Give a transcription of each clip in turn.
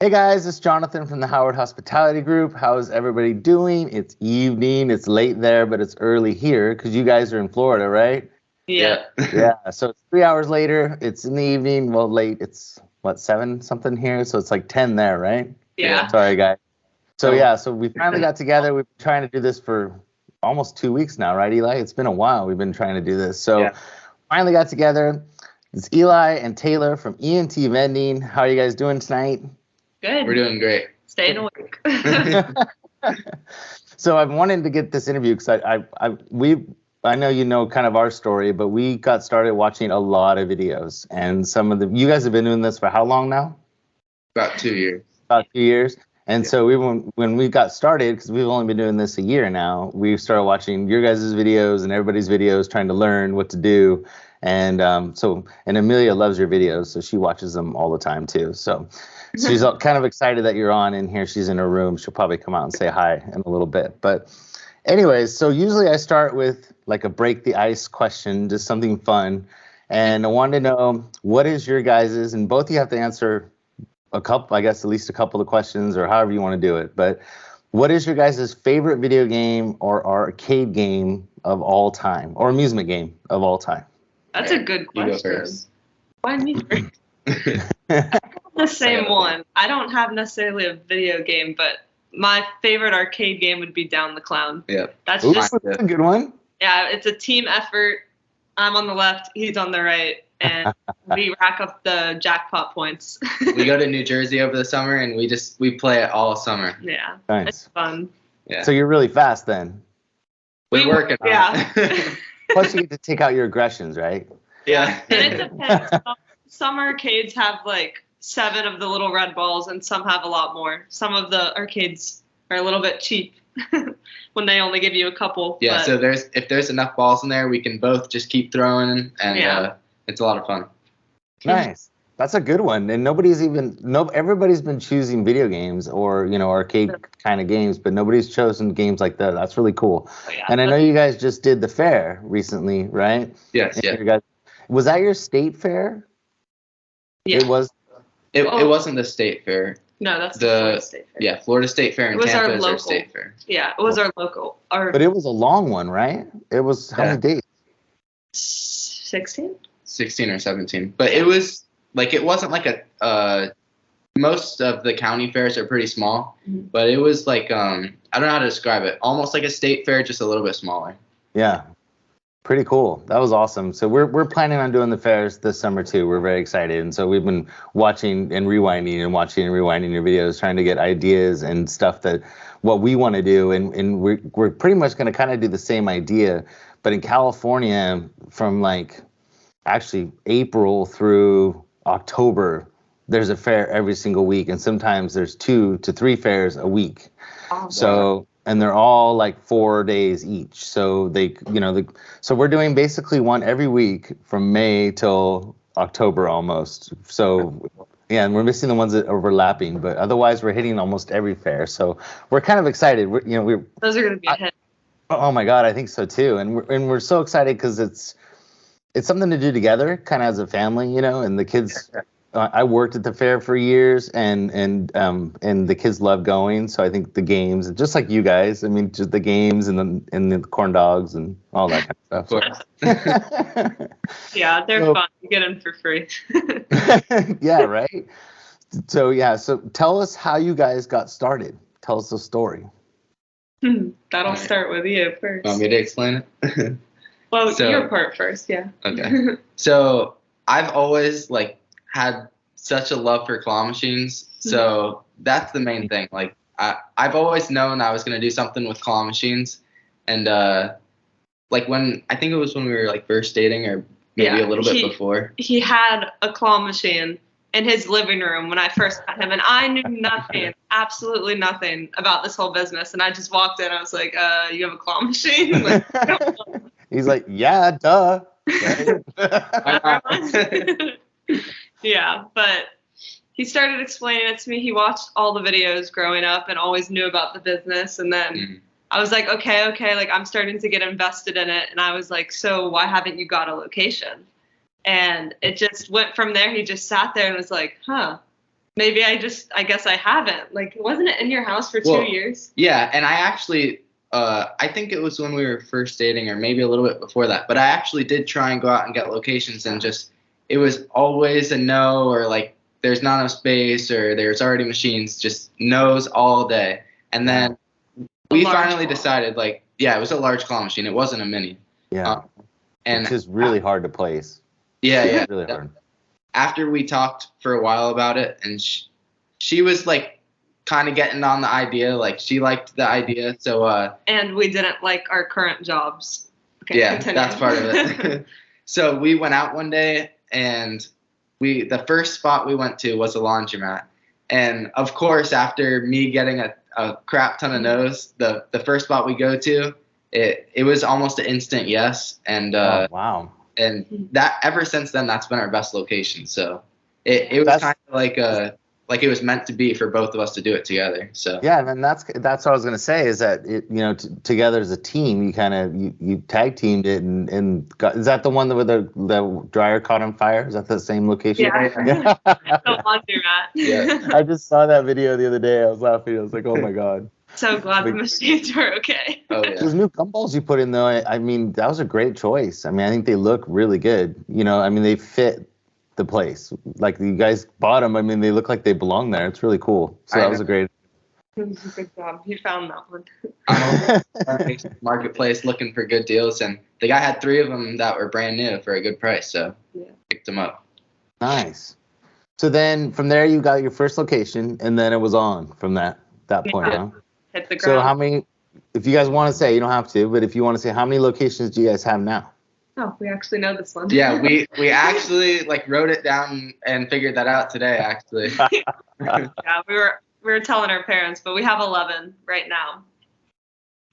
Hey guys, it's Jonathan from the Howard Hospitality Group. How's everybody doing? It's evening, it's late there, but it's early here because you guys are in Florida, right? Yeah. Yeah, so it's 3 hours later, it's in the evening, well, late, it's what, 7 something here, so it's like 10 there, right? Yeah. Sorry, guys. So we finally got together. We've been trying to do this for almost 2 weeks now, right, Eli? It's been a while we've been trying to do this. So finally got together. It's Eli and Taylor from E&T Vending. How are you guys doing tonight? Good. We're doing great. Staying awake. So I've wanted to get this interview because I know you know kind of our story, but we got started watching a lot of videos, and you guys have been doing this for how long now? About 2 years. About 2 years. And so when we got started, because we've only been doing this a year now, we started watching your guys' videos and everybody's videos, trying to learn what to do. And and Amelia loves your videos, so she watches them all the time too. So she's kind of excited that you're on in here. She's in her room. She'll probably come out and say hi in a little bit. But anyways, so usually I start with like a break the ice question, just something fun. And I wanted to know, what is your guys's, and both of you have to answer a couple, I guess at least a couple of questions or however you want to do it. But what is your guys' favorite video game or arcade game of all time, or amusement game of all time? That's a good question. You go first. Why me first? I have the same one. I don't have necessarily a video game, but my favorite arcade game would be Down the Clown. Yeah. That's Ooh, just, that's a good one. yeah, it's a team effort. I'm on the left, he's on the right, and we rack up the jackpot points. We go to New Jersey over the summer, and we play it all summer. Yeah, Nice. it's fun. Yeah. So you're really fast then. We're working on it. Plus you get to take out your aggressions, right? Yeah. And it depends. Some arcades have like 7 of the little red balls, and some have a lot more. Some of the arcades are a little bit cheap when they only give you a couple. Yeah, but so if there's enough balls in there, we can both just keep throwing, and it's a lot of fun. Nice. That's a good one. And everybody's been choosing video games or, arcade kind of games, but nobody's chosen games like that. That's really cool. yeah, And I know you guys just did the fair recently, right? Yes, And yeah. you guys, was that your state fair? yeah. It was. It wasn't the state fair. No, that's the Florida State Fair. Yeah, Florida State Fair It in was our Tampa is our local. state fair. Yeah, it was our local. But it was a long one, right? It was how many days? 16? 16 or 17. But it was it wasn't like most of the county fairs are pretty small, but it was I don't know how to describe it. Almost like a state fair, just a little bit smaller. Yeah. Pretty cool. That was awesome. So we're planning on doing the fairs this summer too. We're very excited. And so we've been watching and rewinding your videos, trying to get ideas and stuff what we want to do. And we're pretty much going to kind of do the same idea. But in California, from actually April through October, there's a fair every single week. And sometimes there's 2 to 3 fairs a week. Oh, So, and they're all 4 days each. So so we're doing basically one every week from May till October almost. So yeah, and we're missing the ones that are overlapping, but otherwise we're hitting almost every fair. So we're kind of excited. Those are going to be a hit. Oh my God, I think so too. And we're so excited because it's something to do together, kind of as a family, and the kids. I worked at the fair for years, and the kids love going. So I think the games, just like you guys, I mean, just the games and the corn dogs and all that kind of stuff. Yeah, they're fun. You get them for free. Yeah, right. So tell us how you guys got started. Tell us the story. That'll start with you first. Want me to explain it? Well, your part first, yeah. Okay. So I've always had such a love for claw machines. So that's the main thing. I've always known I was going to do something with claw machines. And when I think it was when we were first dating, or maybe a little bit before. He had a claw machine in his living room when I first met him, and I knew nothing, absolutely nothing about this whole business. And I just walked in, I was like, you have a claw machine? He's like, yeah, duh. Yeah, but he started explaining it to me. He watched all the videos growing up and always knew about the business. And then I was like, okay, I'm starting to get invested in it. And I was like, so why haven't you got a location? And it just went from there. He just sat there and was like, Maybe I guess I haven't. Like, wasn't it in your house for 2 years? Yeah, and I actually, I think it was when we were first dating, or maybe a little bit before that. But I actually did try and go out and get locations, and it was always a no, or like there's not enough space, or there's already machines. Just no's all day. And then we finally decided, like, yeah, it was a large claw machine. It wasn't a mini. Yeah. And it's just really hard to place. Yeah. Really hard. After we talked for a while about it, and she was like kind of getting on the idea, like she liked the idea. So and we didn't like our current jobs. Okay, yeah, continue. that's part of it. So we went out one day, and the first spot we went to was a laundromat. And of course, after me getting a crap ton of no's, the first spot we go to, it was almost an instant yes. And wow. And that ever since then, that's been our best location. So it was kind of like it was meant to be for both of us to do it together. So yeah, and that's what I was gonna say, is that together as a team, you kind of you tag teamed it, and is that the one where the dryer caught on fire? Is that the same location? Yeah. The laundromat. Yeah. I just saw that video the other day. I was laughing. I was like, oh my god. So glad the machines were okay. Oh yeah. Those new gumballs you put in though, I mean, that was a great choice. I mean, I think they look really good. I mean, they fit the place. Like, you guys bought them. I mean, they look like they belong there. It's really cool. So that was a great. Good job. You found that one. I'm on Marketplace looking for good deals, and the guy had 3 of them that were brand new for a good price. So picked them up. Nice. So then from there you got your first location, and then it was on from that point, huh? Hit the ground. So how many, if you guys want to say, you don't have to, but if you want to say, how many locations do you guys have now? Oh, we actually know this one. Yeah, we actually like wrote it down and figured that out today, actually. Yeah, we were telling our parents, but we have 11 right now.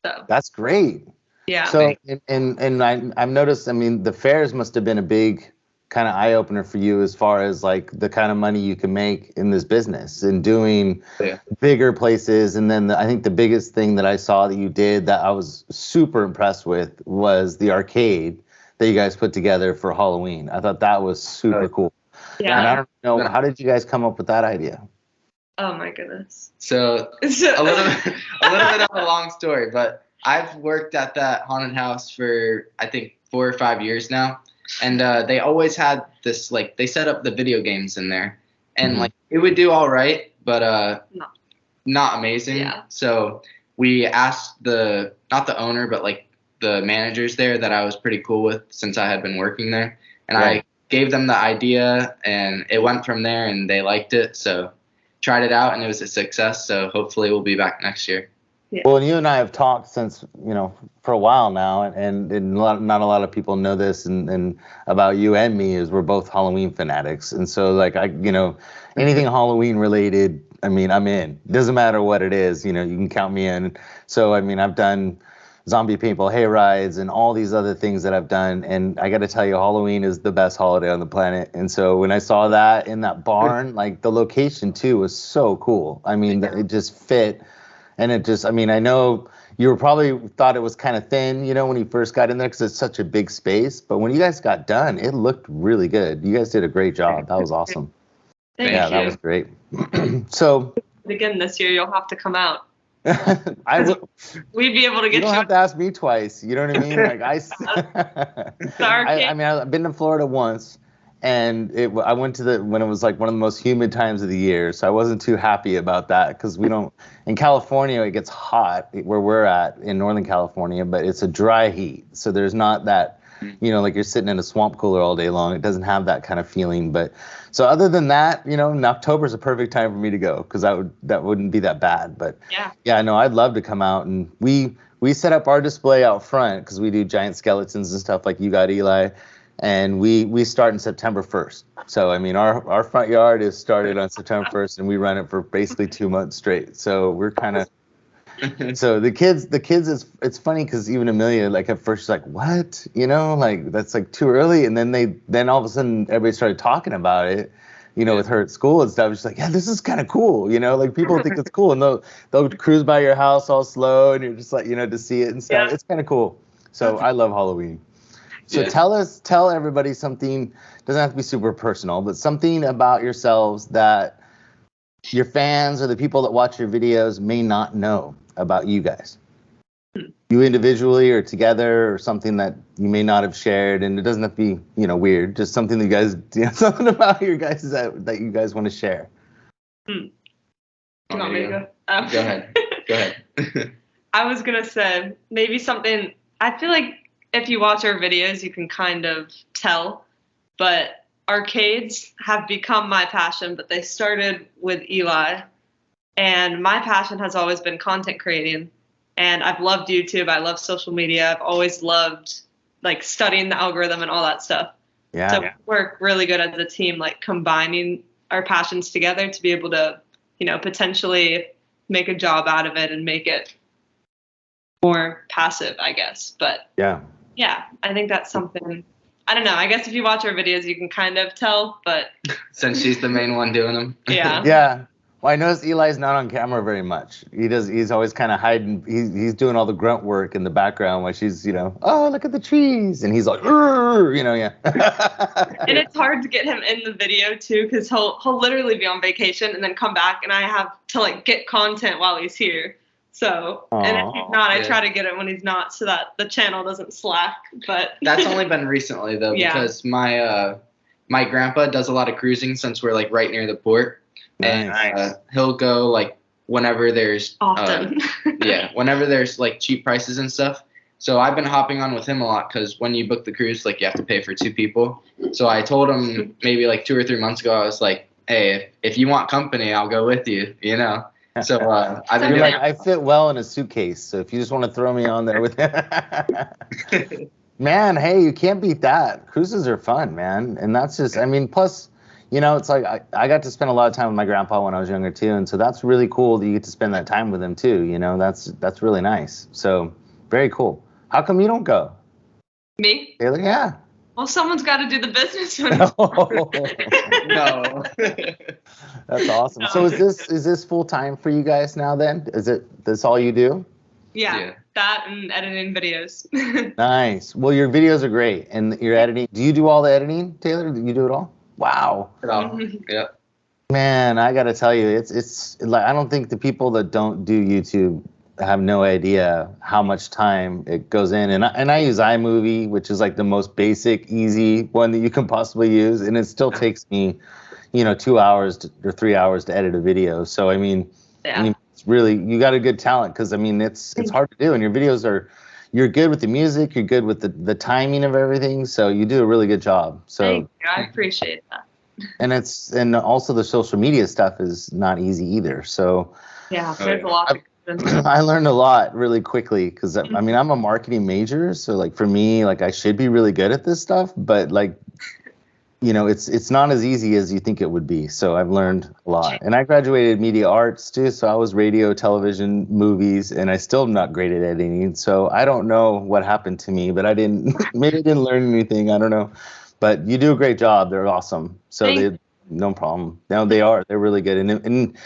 So that's great. Yeah. So and I've noticed, I mean, the fairs must have been a big kind of eye opener for you as far as like the kind of money you can make in this business and doing bigger places. And then I think the biggest thing that I saw that you did that I was super impressed with was the arcade that you guys put together for Halloween. I thought that was super cool. Yeah. And I don't know, how did you guys come up with that idea? Oh my goodness. So a little bit of a long story, but I've worked at that haunted house for I think 4 or 5 years now. And they always had this, like, they set up the video games in there, and like it would do all right, but not amazing. Yeah. So we asked not the owner, but like the managers there that I was pretty cool with since I had been working there, and I gave them the idea, and it went from there, and they liked it. So tried it out, and it was a success. So hopefully we'll be back next year. Yeah. Well, and you and I have talked since, for a while now, and not a lot of people know this, and about you and me is we're both Halloween fanatics. And so like anything Halloween related, I mean, I'm in. Doesn't matter what it is, you can count me in. So, I mean, I've done zombie paintball hay rides and all these other things that I've done. And I got to tell you, Halloween is the best holiday on the planet. And so when I saw that in that barn, like the location too was so cool. I mean, it just fit. And it just, I mean, I know you probably thought it was kind of thin, when you first got in there because it's such a big space. But when you guys got done, it looked really good. You guys did a great job. That was awesome. Thank you. That was great. So again, this year you'll have to come out. We'd be able to get you. You don't have to ask me twice. You know what I mean? Like I mean, I've been to Florida once. And I went to when it was like one of the most humid times of the year. So I wasn't too happy about that because in California, it gets hot where we're at in Northern California, but it's a dry heat. So there's not that, like you're sitting in a swamp cooler all day long. It doesn't have that kind of feeling. But so other than that, October is a perfect time for me to go because that wouldn't be that bad. But yeah, no, I'd love to come out. And we set up our display out front because we do giant skeletons and stuff like you got, Eli. And we start in September 1st. So, I mean, our front yard is started on September 1st, and we run it for basically 2 months straight. So we're kind of so the kids it's funny because even Amelia, like at first she's like, what? Like that's like too early. And then all of a sudden everybody started talking about it, with her at school and stuff. She's like, yeah, this is kind of cool. Like people think it's cool, and they'll cruise by your house all slow, and you're just like, to see it and stuff. Yeah. It's kind of cool. So I love Halloween. So tell everybody something, doesn't have to be super personal, but something about yourselves that your fans or the people that watch your videos may not know about you guys? You individually or together, or something that you may not have shared, and it doesn't have to be, weird, just something that you guys, something about your guys that you guys want to share. You want me to go? Go ahead. Go ahead. I was going to say maybe something, I feel like if you watch our videos, you can kind of tell, but arcades have become my passion, but they started with Eli, and my passion has always been content creating. And I've loved YouTube. I love social media. I've always loved like studying the algorithm and all that stuff. Yeah. So we work really good as a team, like combining our passions together to be able to, potentially make a job out of it and make it more passive, I guess. But yeah, I think that's something. I don't know. I guess if you watch our videos, you can kind of tell. But since she's the main one doing them. Yeah. Yeah. Well, I noticed Eli's not on camera very much. He's always kind of hiding. He's doing all the grunt work in the background while she's, oh, look at the trees. And he's like, yeah. And it's hard to get him in the video too, because he'll literally be on vacation and then come back, and I have to like get content while he's here. So, and if he's not, I try to get it when he's not, so that the channel doesn't slack. But that's only been recently though, because my grandpa does a lot of cruising since we're like right near the port. And he'll go like whenever there's often. Whenever there's like cheap prices and stuff. So I've been hopping on with him a lot, because when you book the cruise, like you have to pay for 2 people. So I told him maybe like 2 or 3 months ago, I was like, hey, if you want company, I'll go with you, So I've been like, I fit well in a suitcase, so if you just want to throw me on there with him. Man, hey, you can't beat that. Cruises are fun, man. And that's just, plus, it's like I got to spend a lot of time with my grandpa when I was younger too, and so that's really cool that you get to spend that time with him too. That's really nice. So very cool. How come you don't go? Me? Taylor, yeah. Well, someone's got to do the business. No. That's awesome. So is this full time for you guys now? Then that's all you do? Yeah, that and editing videos. Nice. Well, your videos are great, and your editing. Do you do all the editing, Taylor? Do you do it all? Wow. Yeah. Man, I gotta tell you, it's like, I don't think the people that don't do YouTube have no idea how much time it goes in. And I use iMovie, which is like the most basic, easy one that you can possibly use, and it still takes me, 2 hours or 3 hours to edit a video. So it's really, you got a good talent, because it's hard to do, and your videos you're good with the music, you're good with the timing of everything, so you do a really good job. So thank you. I appreciate that. And also the social media stuff is not easy either. So there's a lot. I learned a lot really quickly, because I'm a marketing major, so like for me, like I should be really good at this stuff, but like it's not as easy as you think it would be. So I've learned a lot. And I graduated media arts too, so I was radio, television, movies, and I still am not great at editing. So I don't know what happened to me, but maybe I didn't learn anything. I don't know. But you do a great job. They're awesome. So no problem. No, they're really good. And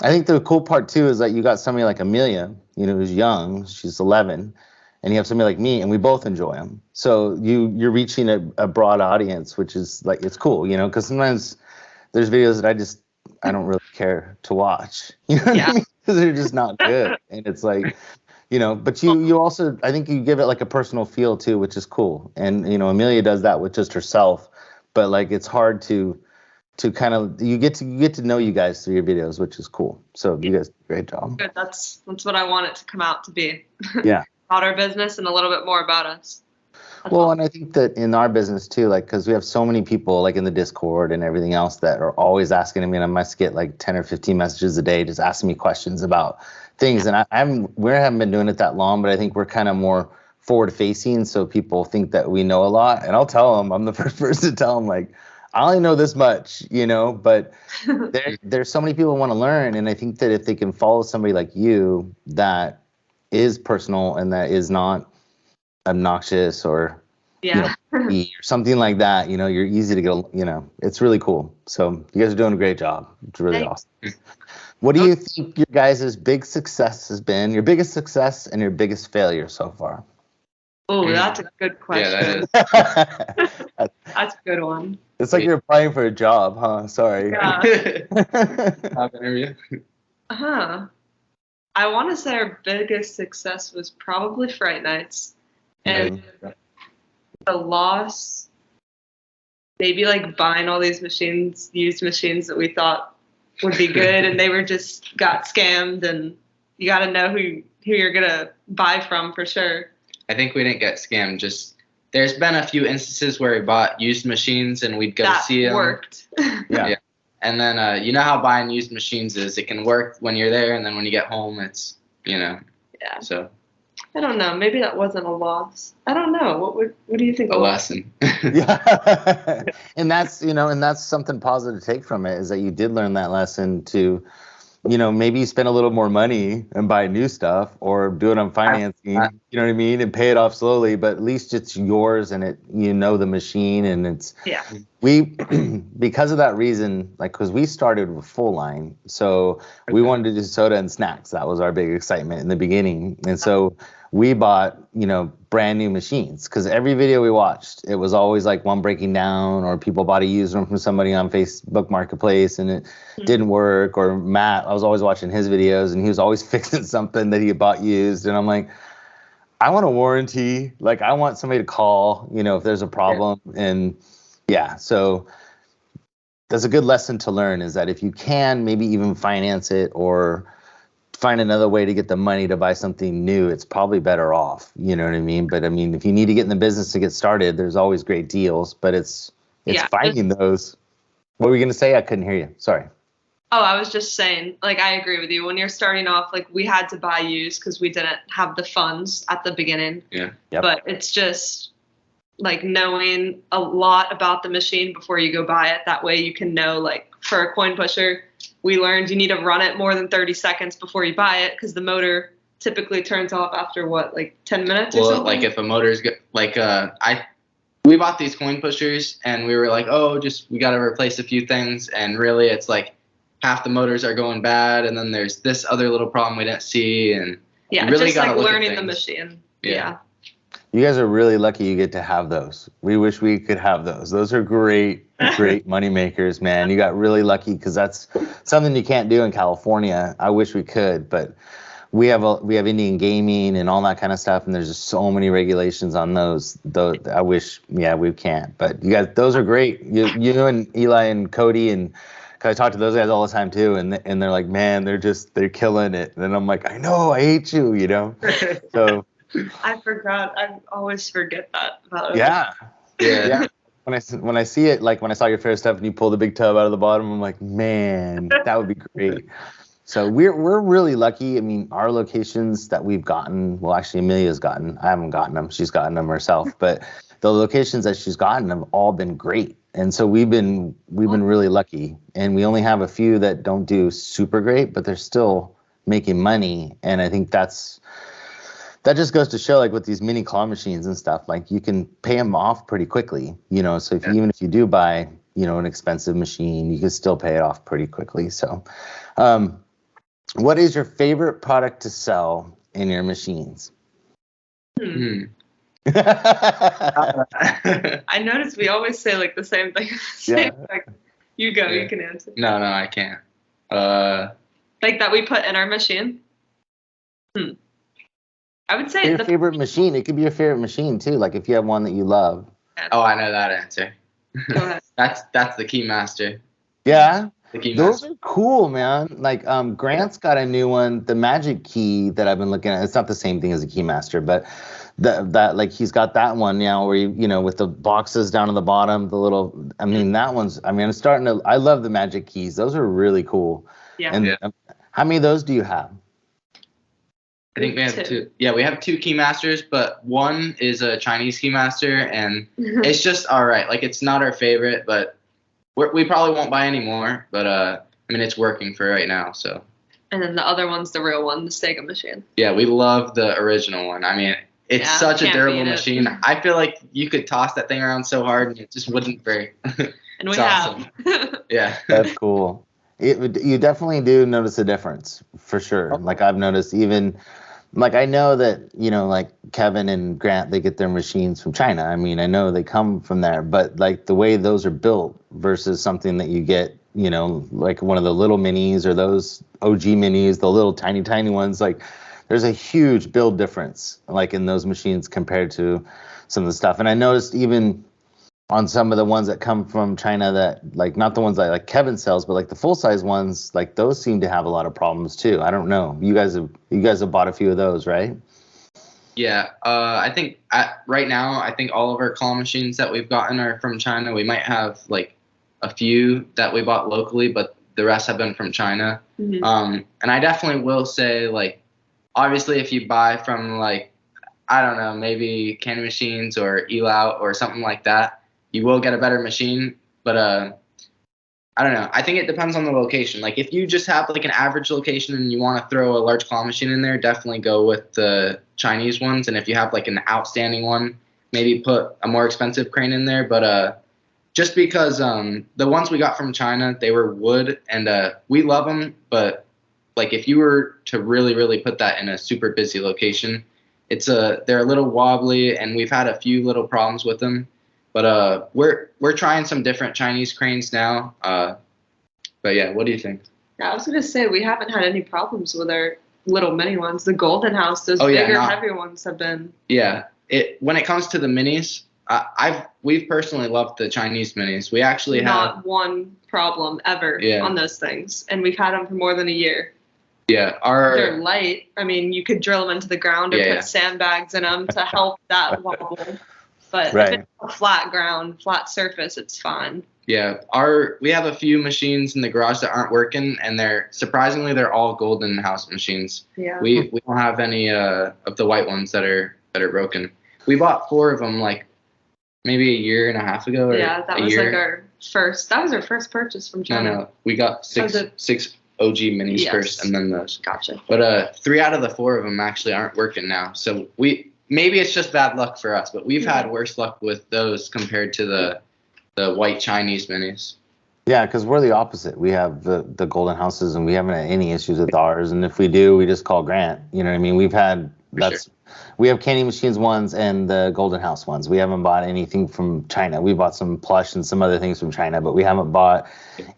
I think the cool part too is that you got somebody like Amelia, who's young, she's 11. And you have somebody like me, and we both enjoy them. So you're reaching a broad audience, which is like, it's cool, because sometimes there's videos that I don't really care to watch, what I mean? Because they're just not good. And it's like, but you also, I think you give it like a personal feel too, which is cool. And Amelia does that with just herself, but like it's hard to kind of, you get to know you guys through your videos, which is cool. So you guys do a great job. Good. That's what I want it to come out to be. Yeah. About our business and a little bit more about us. Well, and I think that in our business too, like, because we have so many people like in the Discord and everything else that are always asking me, and I must get like 10 or 15 messages a day just asking me questions about things. And we haven't been doing it that long, but I think we're kind of more forward facing, so people think that we know a lot. And I'll tell them, I'm the first person to tell them, like, I only know this much, but there's so many people who want to learn. And I think that if they can follow somebody like you that is personal and that is not obnoxious or or something like that, you're easy to go, it's really cool. So you guys are doing a great job. It's really awesome. What do you think your guys' big success has been, your biggest success and your biggest failure so far? Oh, that's a good question. Yeah, that is. That's a good one. It's like you're applying for a job, huh? Sorry. Yeah. Job interview. I want to say our biggest success was probably Fright Nights. And the loss, maybe like buying all these machines, used machines that we thought would be good, and they were just got scammed, and you got to know who you're going to buy from for sure. I think we didn't get scammed. Just there's been a few instances where we bought used machines and we'd go that see them. Worked. Yeah. And then you know how buying used machines is. It can work when you're there, and then when you get home, it's Yeah. So I don't know. Maybe that wasn't a loss. I don't know. What do you think? a lesson. Yeah. And that's something positive to take from it, is that you did learn that lesson to, maybe you spend a little more money and buy new stuff, or do it on financing, you know what I mean, and pay it off slowly, but at least it's yours, and the machine, and it's, we, because of that reason, like, because we started with full line, so we wanted to do soda and snacks. That was our big excitement in the beginning. And so we bought, brand new machines, because every video we watched, it was always like one breaking down, or people bought a used one from somebody on Facebook Marketplace and it didn't work. Or Matt, I was always watching his videos and he was always fixing something that he had bought used. And I'm like, I want a warranty. Like, I want somebody to call, if there's a problem. And so that's a good lesson to learn, is that if you can maybe even finance it or find another way to get the money to buy something new, it's probably better off. You know what I mean? But I mean, if you need to get in the business to get started, there's always great deals, but it's finding those. What were you going to say? I couldn't hear you. Sorry. Oh, I was just saying, like, I agree with you. When you're starting off, like, we had to buy used because we didn't have the funds at the beginning. Yeah. Yep. But it's just like knowing a lot about the machine before you go buy it. That way you can know, like, for a coin pusher, we learned you need to run it more than 30 seconds before you buy it, because the motor typically turns off after like 10 minutes or something? Like if a motor's we bought these coin pushers and we were like, we got to replace a few things. And really it's like half the motors are going bad. And then there's this other little problem we didn't see. And really just got like learning the machine. Yeah. You guys are really lucky you get to have those. We wish we could have those. Those are great money makers, man. You got really lucky, because that's something you can't do in California. I wish we could, but we have Indian gaming and all that kind of stuff, and there's just so many regulations on those. I wish, we can't. But you guys, those are great. You and Eli and Cody, and cause I talk to those guys all the time too, and they're like, man, they're killing it. And I'm like, I know, I hate you, So. I forgot. I always forget that about it. Yeah. When I see it, like when I saw your fair stuff and you pull the big tub out of the bottom, I'm like, man, that would be great. So we're really lucky. I mean, our locations that we've gotten, well, actually Amelia's gotten. I haven't gotten them. She's gotten them herself, but the locations that she's gotten have all been great. And so we've been really lucky. And we only have a few that don't do super great, but they're still making money. And I think that just goes to show, like with these mini claw machines and stuff, like you can pay them off pretty quickly, so even if you do buy, an expensive machine, you can still pay it off pretty quickly. So what is your favorite product to sell in your machines? I noticed we always say like the same thing. You go, you can answer. No, I can't. Like that we put in our machine? I would say your favorite machine. It could be your favorite machine too. Like if you have one that you love. Oh, I know that answer. Go ahead. That's the Keymaster. Yeah. The Keymaster. Those are cool, man. Like Grant's got a new one, the Magic Key that I've been looking at. It's not the same thing as a Keymaster, but that like he's got that one now where with the boxes down at the bottom, the little. I mean that one's. I mean I love the Magic Keys. Those are really cool. Yeah. And how many of those do you have? I think we have two. Yeah, we have two Keymasters, but one is a Chinese Keymaster, and it's just all right. Like, it's not our favorite, but we probably won't buy any more. But, I mean, it's working for right now, so. And then the other one's the real one, the Sega machine. Yeah, we love the original one. I mean, it's such a durable machine. I feel like you could toss that thing around so hard, and it just wouldn't break. And we have. Awesome. Yeah. That's cool. You definitely do notice a difference, for sure. Like I've noticed even like I know that, like Kevin and Grant, they get their machines from China. I mean, I know they come from there, but like the way those are built versus something that you get, like one of the little minis or those OG minis, the little tiny ones, like there's a huge build difference like in those machines compared to some of the stuff. And I noticed even on some of the ones that come from China that like not the ones that like Kevin sells, but like the full size ones, like those seem to have a lot of problems too. I don't know. You guys have bought a few of those, right? Yeah, I think right now, I think all of our claw machines that we've gotten are from China. We might have like a few that we bought locally, but the rest have been from China. And I definitely will say, like, obviously, if you buy from like, I don't know, maybe Candy Machines or Elout or something like that, you will get a better machine. But I don't know. I think it depends on the location. Like if you just have like an average location and you want to throw a large claw machine in there, definitely go with the Chinese ones. And if you have like an outstanding one, maybe put a more expensive crane in there. But just because the ones we got from China, they were wood and we love them. But like if you were to really put that in a super busy location, they're a little wobbly and we've had a few little problems with them. But we're trying some different Chinese cranes now. But yeah, what do you think? Yeah, I was gonna say we haven't had any problems with our little mini ones. The Golden House, those bigger, heavier ones have been. Yeah, when it comes to the minis, we've personally loved the Chinese minis. We actually not one problem ever on those things, and we've had them for more than a year. Yeah, they're light. I mean, you could drill them into the ground or put sandbags in them to help that wobble. But if it's a flat ground, flat surface, it's fine. Yeah, we have a few machines in the garage that aren't working, and they're all Golden House machines. Yeah. We don't have any of the white ones that are broken. We bought 4 of them like maybe a year and a half ago. Or that was like our first. That was our first purchase from China. No, we got six OG minis first, and then those. Gotcha. But 3 out of the 4 of them actually aren't working now. So maybe it's just bad luck for us, but we've had worse luck with those compared to the white Chinese minis. Yeah, because we're the opposite. We have the Golden Houses, and we haven't had any issues with ours. And if we do, we just call Grant. You know what I mean? We have Candy Machines ones and the Golden House ones. We haven't bought anything from China. We bought some plush and some other things from China, but we haven't bought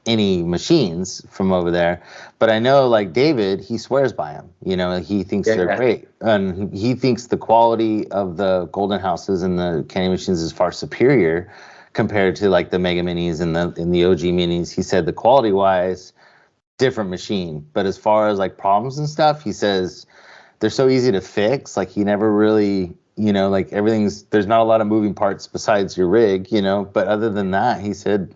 any machines from over there. But I know, like David, he swears by them. He thinks they're great, and he thinks the quality of the Golden Houses and the Candy Machines is far superior compared to like the Mega Minis and the OG Minis. He said the quality wise, different machine, but as far as like problems and stuff, he says they're so easy to fix. Like he never really, like there's not a lot of moving parts besides your rig, but other than that, he said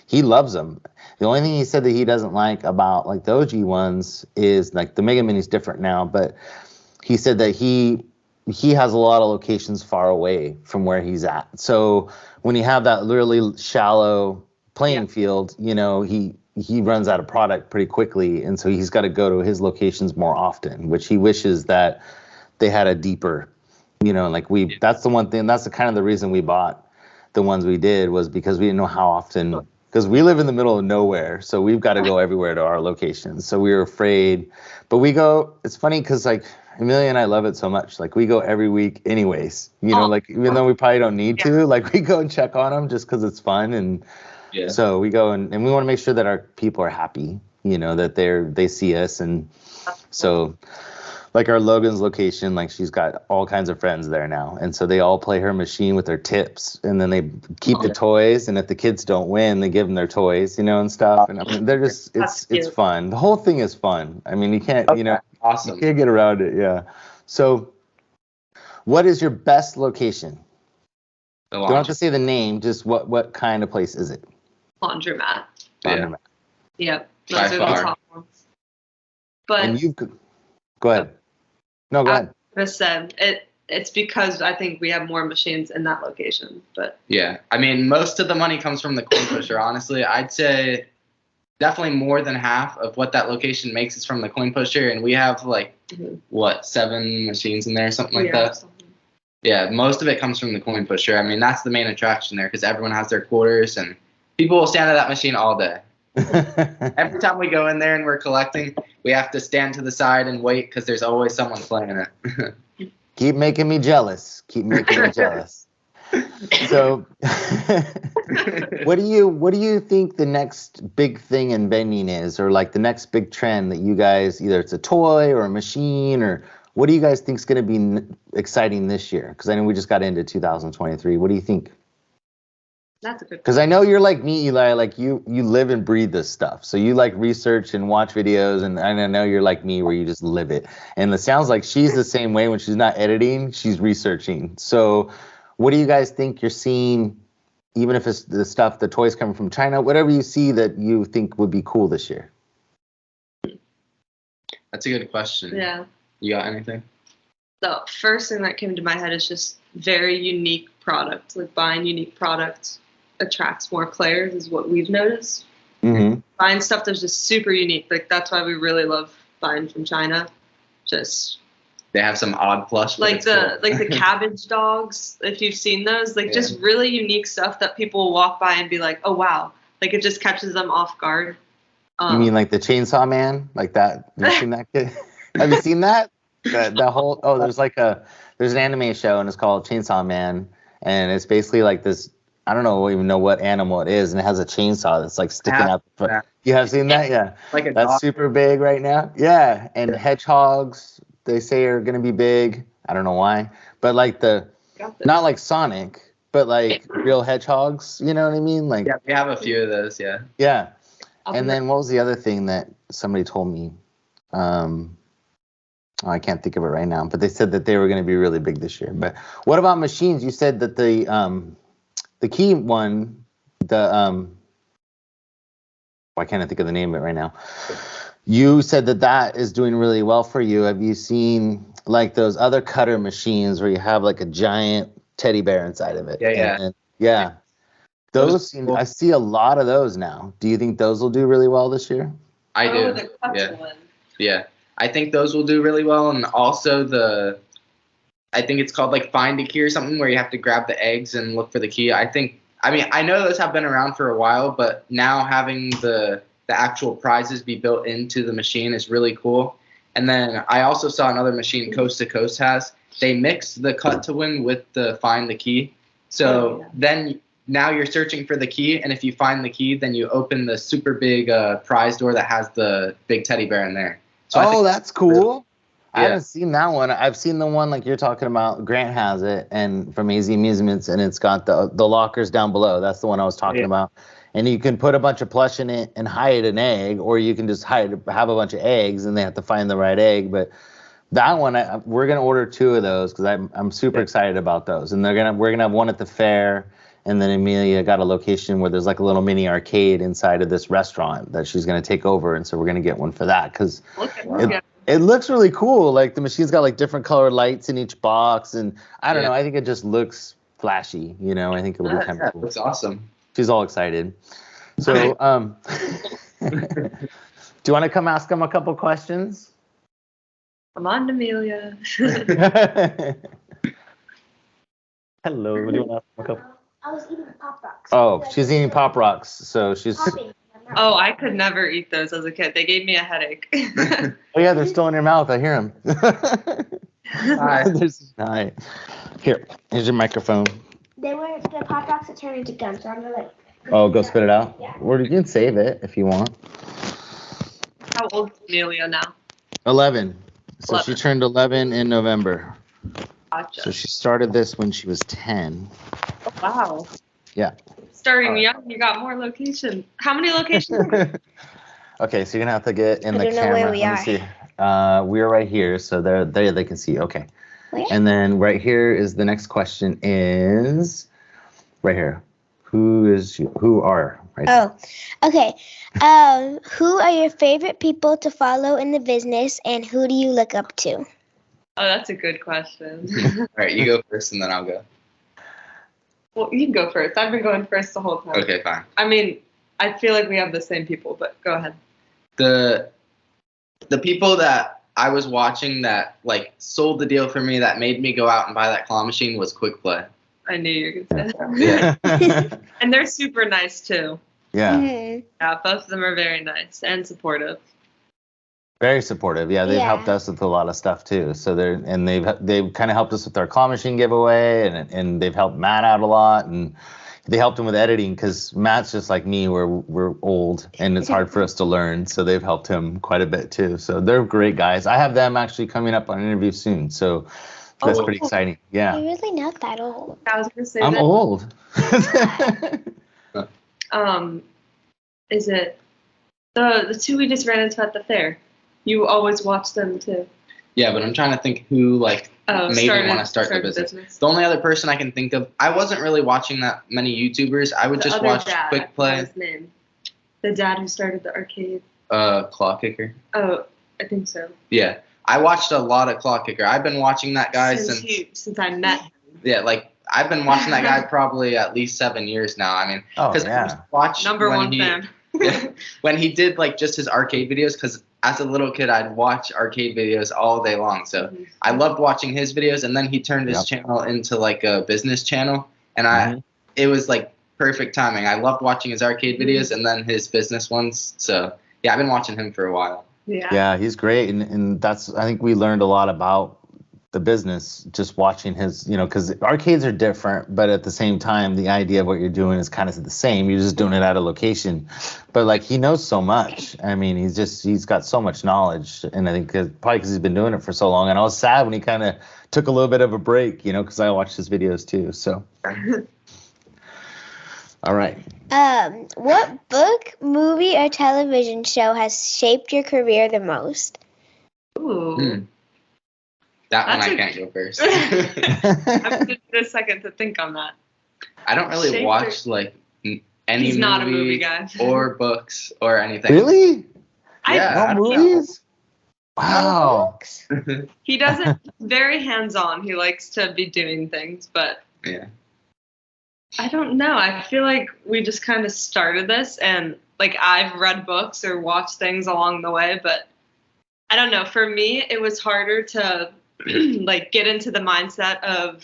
he loves them. The only thing he said that he doesn't like about like the OG ones is like the Mega Mini's different now, but he said that he has a lot of locations far away from where he's at. So when you have that really shallow playing field, he runs out of product pretty quickly, and so he's got to go to his locations more often, which he wishes that they had a deeper, that's the one thing, that's the kind of the reason we bought the ones we did, was because we didn't know how often, because we live in the middle of nowhere, so we've got to go everywhere to our locations. So we were afraid, but we go, it's funny because like Amelia and I love it so much. Like we go every week anyways, like even though we probably don't need to, like we go and check on them just because it's fun. And so we go and we want to make sure that our people are happy, that they see us. And so like our Logan's location, like she's got all kinds of friends there now. And so they all play her machine with their tips, and then they keep the toys. And if the kids don't win, they give them their toys, and stuff. And I mean, they're just, it's fun. The whole thing is fun. I mean, you can't, awesome. You can't get around it. Yeah. So what is your best location? You don't have to say the name, just what kind of place is it? Laundromat. Laundromat. Yep. Those are the top ones. But and go ahead. No, go ahead. I said it's because I think we have more machines in that location. But yeah, I mean, most of the money comes from the coin pusher. Honestly, I'd say definitely more than half of what that location makes is from the coin pusher, and we have like 7 machines in there, something like that. Yeah, most of it comes from the coin pusher. I mean, that's the main attraction there because everyone has their quarters, and people will stand at that machine all day. Every time we go in there and we're collecting, we have to stand to the side and wait because there's always someone playing it. Keep making me jealous. Keep making me jealous. So, what do you think the next big thing in vending is, or like the next big trend that you guys, either it's a toy or a machine, or what do you guys think is going to be exciting this year? Because I know we just got into 2023. What do you think? That's a good. Because I know you're like me, Eli. Like you live and breathe this stuff. So you like research and watch videos, and I know you're like me, where you just live it. And it sounds like she's the same way. When she's not editing, she's researching. So, what do you guys think you're seeing? Even if it's the stuff, the toys coming from China, whatever you see that you think would be cool this year. That's a good question. Yeah. You got anything? The first thing that came to my head is just very unique product. Like buying unique products attracts more players, is what we've noticed. Mm-hmm. Buying stuff that's just super unique. Like that's why we really love buying from China. Just they have some odd plush. Like the cabbage dogs, if you've seen those, like just really unique stuff that people will walk by and be like, oh wow. Like it just catches them off guard. You mean like the Chainsaw Man? Like that? Have you seen that kid? Have you seen that? The whole there's an anime show and it's called Chainsaw Man, and it's basically like this. I don't even know what animal it is, and it has a chainsaw that's like sticking out. You have seen that? Yeah. Like that's dog. Super big right now. Yeah, and hedgehogs they say are gonna be big. I don't know why, but like not like Sonic, but like real hedgehogs. You know what I mean? Like we have a few of those. Yeah. Yeah. And then what was the other thing that somebody told me? I can't think of it right now, but they said that they were going to be really big this year. But what about machines? You said that the key one, why can't I think of the name of it right now? You said that is doing really well for you. Have you seen like those other cutter machines where you have like a giant teddy bear inside of it? Yeah. Those I see a lot of those now. Do you think those will do really well this year? I do. The cutter one. Yeah. I think those will do really well, and also I think it's called like Find a Key or something, where you have to grab the eggs and look for the key. I know those have been around for a while, but now having the actual prizes be built into the machine is really cool. And then I also saw another machine Coast to Coast has. They mix the cut to win with the Find the Key. So then now you're searching for the key, and if you find the key, then you open the super big prize door that has the big teddy bear in there. So that's cool. I haven't seen that one. I've seen the one like you're talking about. Grant has it, and from AZ Amusements, and it's got the lockers down below. That's the one I was talking about. And you can put a bunch of plush in it and hide an egg, or you can just have a bunch of eggs, and they have to find the right egg. But that one, we're gonna order 2 of those because I'm super excited about those. And we're gonna have one at the fair. And then Amelia got a location where there's like a little mini arcade inside of this restaurant that she's going to take over. And so we're going to get one for that because it looks really cool. Like the machine's got like different colored lights in each box. And I don't know. I think it just looks flashy. You know, I think it'll be kind of cool. It looks awesome. She's all excited. So do you want to come ask them a couple questions? Come on, Amelia. Hello. What do you want to ask them a couple? I was eating Pop Rocks. Oh, she's eating Pop Rocks, so she's. Oh, I could never eat those as a kid. They gave me a headache. Oh yeah, they're still in your mouth. I hear them. Hi. Hi. Here's your microphone. They were the Pop Rocks that turned into gum, so I'm gonna like. Go spit it out. Yeah. Or you can save it if you want. How old is Amelia now? 11. So 11. she turned 11 in November. Gotcha. So she started this when she was 10. Oh, wow. Yeah. Starting young, you got more locations. How many locations? Okay, so you're gonna have to get in I the don't know camera. where we Let me see. We're right here, so there they can see. Okay. Where? And then right here is the next question is right here. Who are right there? Oh, okay. Who are your favorite people to follow in the business, and who do you look up to? Oh, that's a good question. All right, you go first, and then I'll go. Well, you can go first. I've been going first the whole time. Okay, fine. I mean, I feel like we have the same people, but go ahead. The people that I was watching that like sold the deal for me, that made me go out and buy that claw machine, was Quick Play. I knew you were going to say that. Yeah. And they're super nice, too. Yeah. Mhm. Yeah, both of them are very nice and supportive. Very supportive. Yeah, they've helped Yeah. us with a lot of stuff too. So they've kind of helped us with our claw machine giveaway, and they've helped Matt out a lot, and they helped him with editing because Matt's just like me, we're old and it's hard for us to learn. So they've helped him quite a bit too. So they're great guys. I have them actually coming up on an interview soon. So that's pretty exciting. Yeah. You're really not that old. I was gonna say I'm that. old. Is it the two we just ran into at the fair? You always watch them too. Yeah, but I'm trying to think who like made me want to start the business. The only other person I can think of, I wasn't really watching that many YouTubers. I would just watch Quick Play. His name. The dad who started the arcade. Claw Kicker. Oh, I think so. Yeah, I watched a lot of Claw Kicker. I've been watching that guy since I met him. Yeah, like I've been watching that guy probably at least 7 years now. I mean, because I watched number one fan. When he did like just his arcade videos, because as a little kid I'd watch arcade videos all day long, so I loved watching his videos. And then he turned his channel into like a business channel, and it was like perfect timing. I loved watching his arcade videos and then his business ones. So yeah, I've been watching him for a while. Yeah, he's great, and that's, I think we learned a lot about the business just watching his, because arcades are different, but at the same time the idea of what you're doing is kind of the same. You're just doing it at a location, but like he knows so much. I mean, he's got so much knowledge, and I think probably because he's been doing it for so long. And I was sad when he kind of took a little bit of a break, because I watched his videos too. So all right, what book, movie, or television show has shaped your career the most? Ooh. That one I can't go first. I'm gonna need a second to think on that. I don't really watch like any He's not a movie guy. or books or anything. Really? Yeah. No movies? Wow. He doesn't very hands-on. He likes to be doing things, but yeah. I don't know. I feel like we just kind of started this, and like I've read books or watched things along the way, but I don't know. For me, it was harder to like get into the mindset of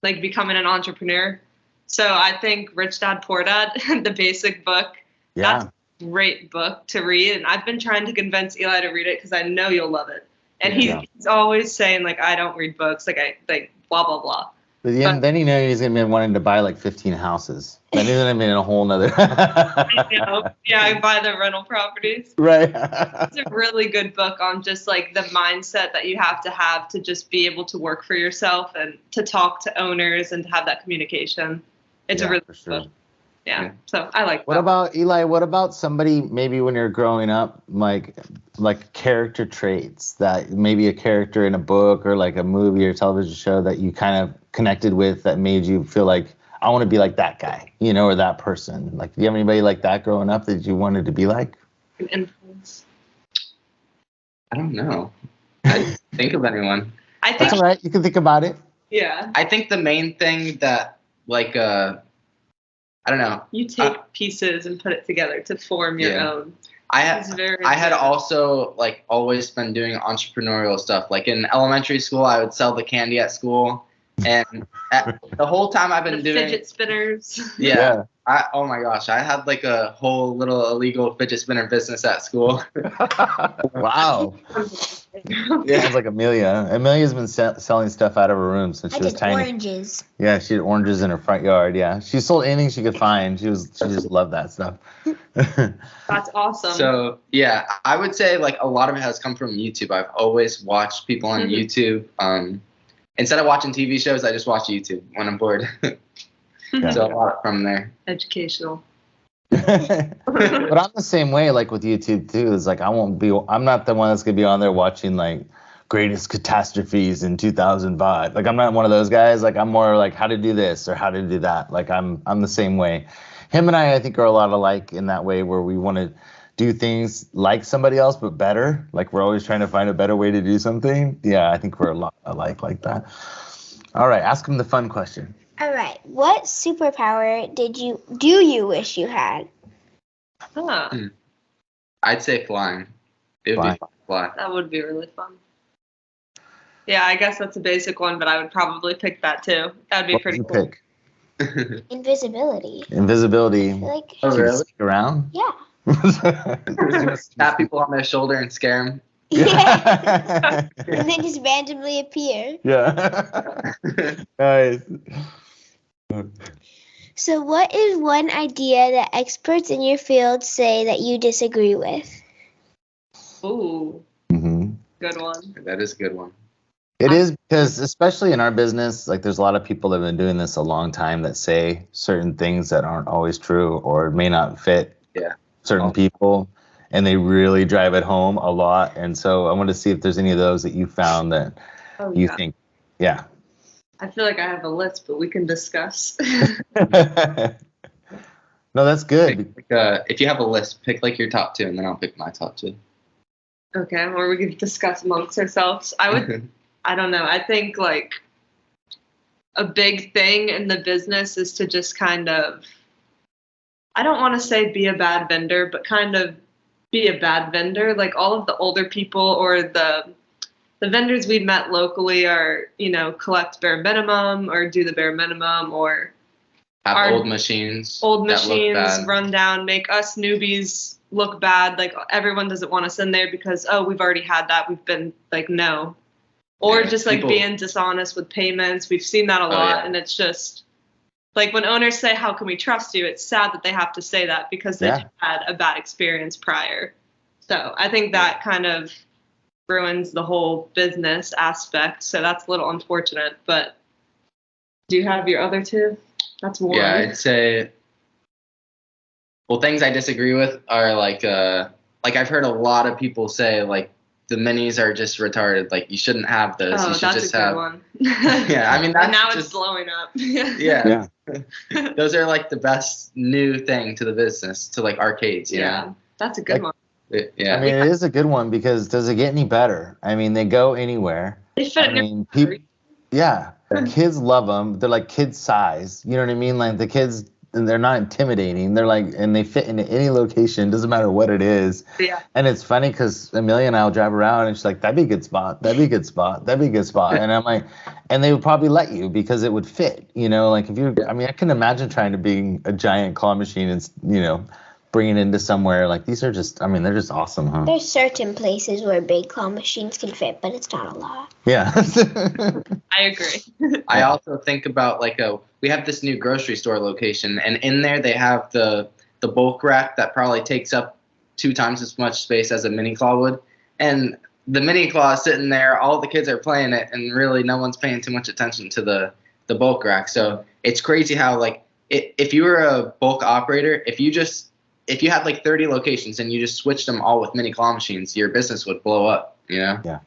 like becoming an entrepreneur. So I think Rich Dad Poor Dad, the basic book, that's a great book to read. And I've been trying to convince Eli to read it because I know you'll love it. And he's always saying like, I don't read books, like blah, blah, blah. But then he's gonna be wanting to buy like 15 houses. Then he's gonna be in a whole nother. I know. Yeah, I buy the rental properties. Right. It's a really good book on just like the mindset that you have to just be able to work for yourself and to talk to owners and to have that communication. It's a really good book. Yeah. So I like that. What about Eli? What about somebody maybe when you're growing up, like character traits that maybe a character in a book or like a movie or television show that you kind of connected with that made you feel like I want to be like that guy, or that person? Like, do you have anybody like that growing up that you wanted to be like? An influence. I don't know. I didn't think of anyone. I think that's all right. You can think about it. Yeah. I think the main thing that like I don't know. You take pieces and put it together to form your own. I had also like always been doing entrepreneurial stuff. Like in elementary school, I would sell the candy at school, and the whole time I've been doing fidget spinners. Yeah. Oh my gosh, I had like a whole little illegal fidget spinner business at school. Wow. Yeah, it's like Amelia. Amelia's been selling stuff out of her room since she was tiny. Oranges. Yeah, she had oranges in her front yard. Yeah, she sold anything she could find. She just loved that stuff. That's awesome. So yeah, I would say like a lot of it has come from YouTube. I've always watched people on YouTube. Instead of watching TV shows, I just watch YouTube when I'm bored. So a lot from there. Educational. But I'm the same way, like with YouTube too. It's like I'm not the one that's gonna be on there watching like greatest catastrophes in 2005. Like I'm not one of those guys. Like I'm more like how to do this or how to do that. Like I'm the same way. Him and I think are a lot alike in that way where we want to do things like somebody else but better. Like we're always trying to find a better way to do something. Yeah, I think we're a lot alike like that. All right, ask him the fun question. All right. What superpower do you wish you had? Huh. I'd say flying. It would be fun to fly. That would be really fun. Yeah, I guess that's a basic one, but I would probably pick that too. That'd be pretty cool. Pick? Invisibility. Invisibility. I feel like, Oh, Keep it really? stick around. yeah. Tap people on their shoulder and scare them. Yeah. And then just randomly appear. Yeah. Nice. So, what is one idea that experts in your field say that you disagree with? Ooh, Mm-hmm. good one. That is a good one. It is because, especially in our business, like there's a lot of people that have been doing this a long time that say certain things that aren't always true or may not fit certain people, and they really drive it home a lot. And so I want to see if there's any of those that you found that you think, yeah. I feel like I have a list, but we can discuss. No, that's good. If you have a list, pick like your top 2, and then I'll pick my top 2. Okay, or we can discuss amongst ourselves. I don't know. I think like a big thing in the business is to just kind of, I don't want to say be a bad vendor, but kind of be a bad vendor. Like all of the older people or the vendors we've met locally are, collect bare minimum or do the bare minimum or have old machines, run down, make us newbies look bad. Like everyone doesn't want us in there because, we've already had that. We've been like, no. Or just like being dishonest with payments. We've seen that a lot. And it's just like when owners say, how can we trust you? It's sad that they have to say that because they've had a bad experience prior. So I think that kind of ruins the whole business aspect. So that's a little unfortunate. But do you have your other 2? That's one. Yeah, I'd say, well, things I disagree with are like I've heard a lot of people say like the minis are just retarded. Like you shouldn't have those. Oh, you should that's just a good have one. Yeah, I mean that's and now just, it's blowing up. yeah. Those are like the best new thing to the business, to like arcades, you know? That's a good one. Yeah. I mean, it is a good one because does it get any better? I mean, they go anywhere. They fit Kids love them. They're like kid size. You know what I mean? Like the kids, and they're not intimidating. They're like, and they fit into any location. Doesn't matter what it is. Yeah. And it's funny because Amelia and I will drive around and she's like, that'd be a good spot. That'd be a good spot. That'd be a good spot. And I'm like, and they would probably let you because it would fit. Like if you, I mean, I can imagine trying to be a giant claw machine and, bringing it into somewhere like these are just, I mean, they're just awesome, huh? There's certain places where big claw machines can fit, but it's not a lot. Yeah. I agree. I also think about like we have this new grocery store location, and in there they have the bulk rack that probably takes up 2 times as much space as a mini claw would, and the mini claw is sitting there. All the kids are playing it, and really no one's paying too much attention to the bulk rack. So it's crazy how like if you were a bulk operator, if you had like 30 locations and you just switched them all with mini claw machines, your business would blow up, Yeah.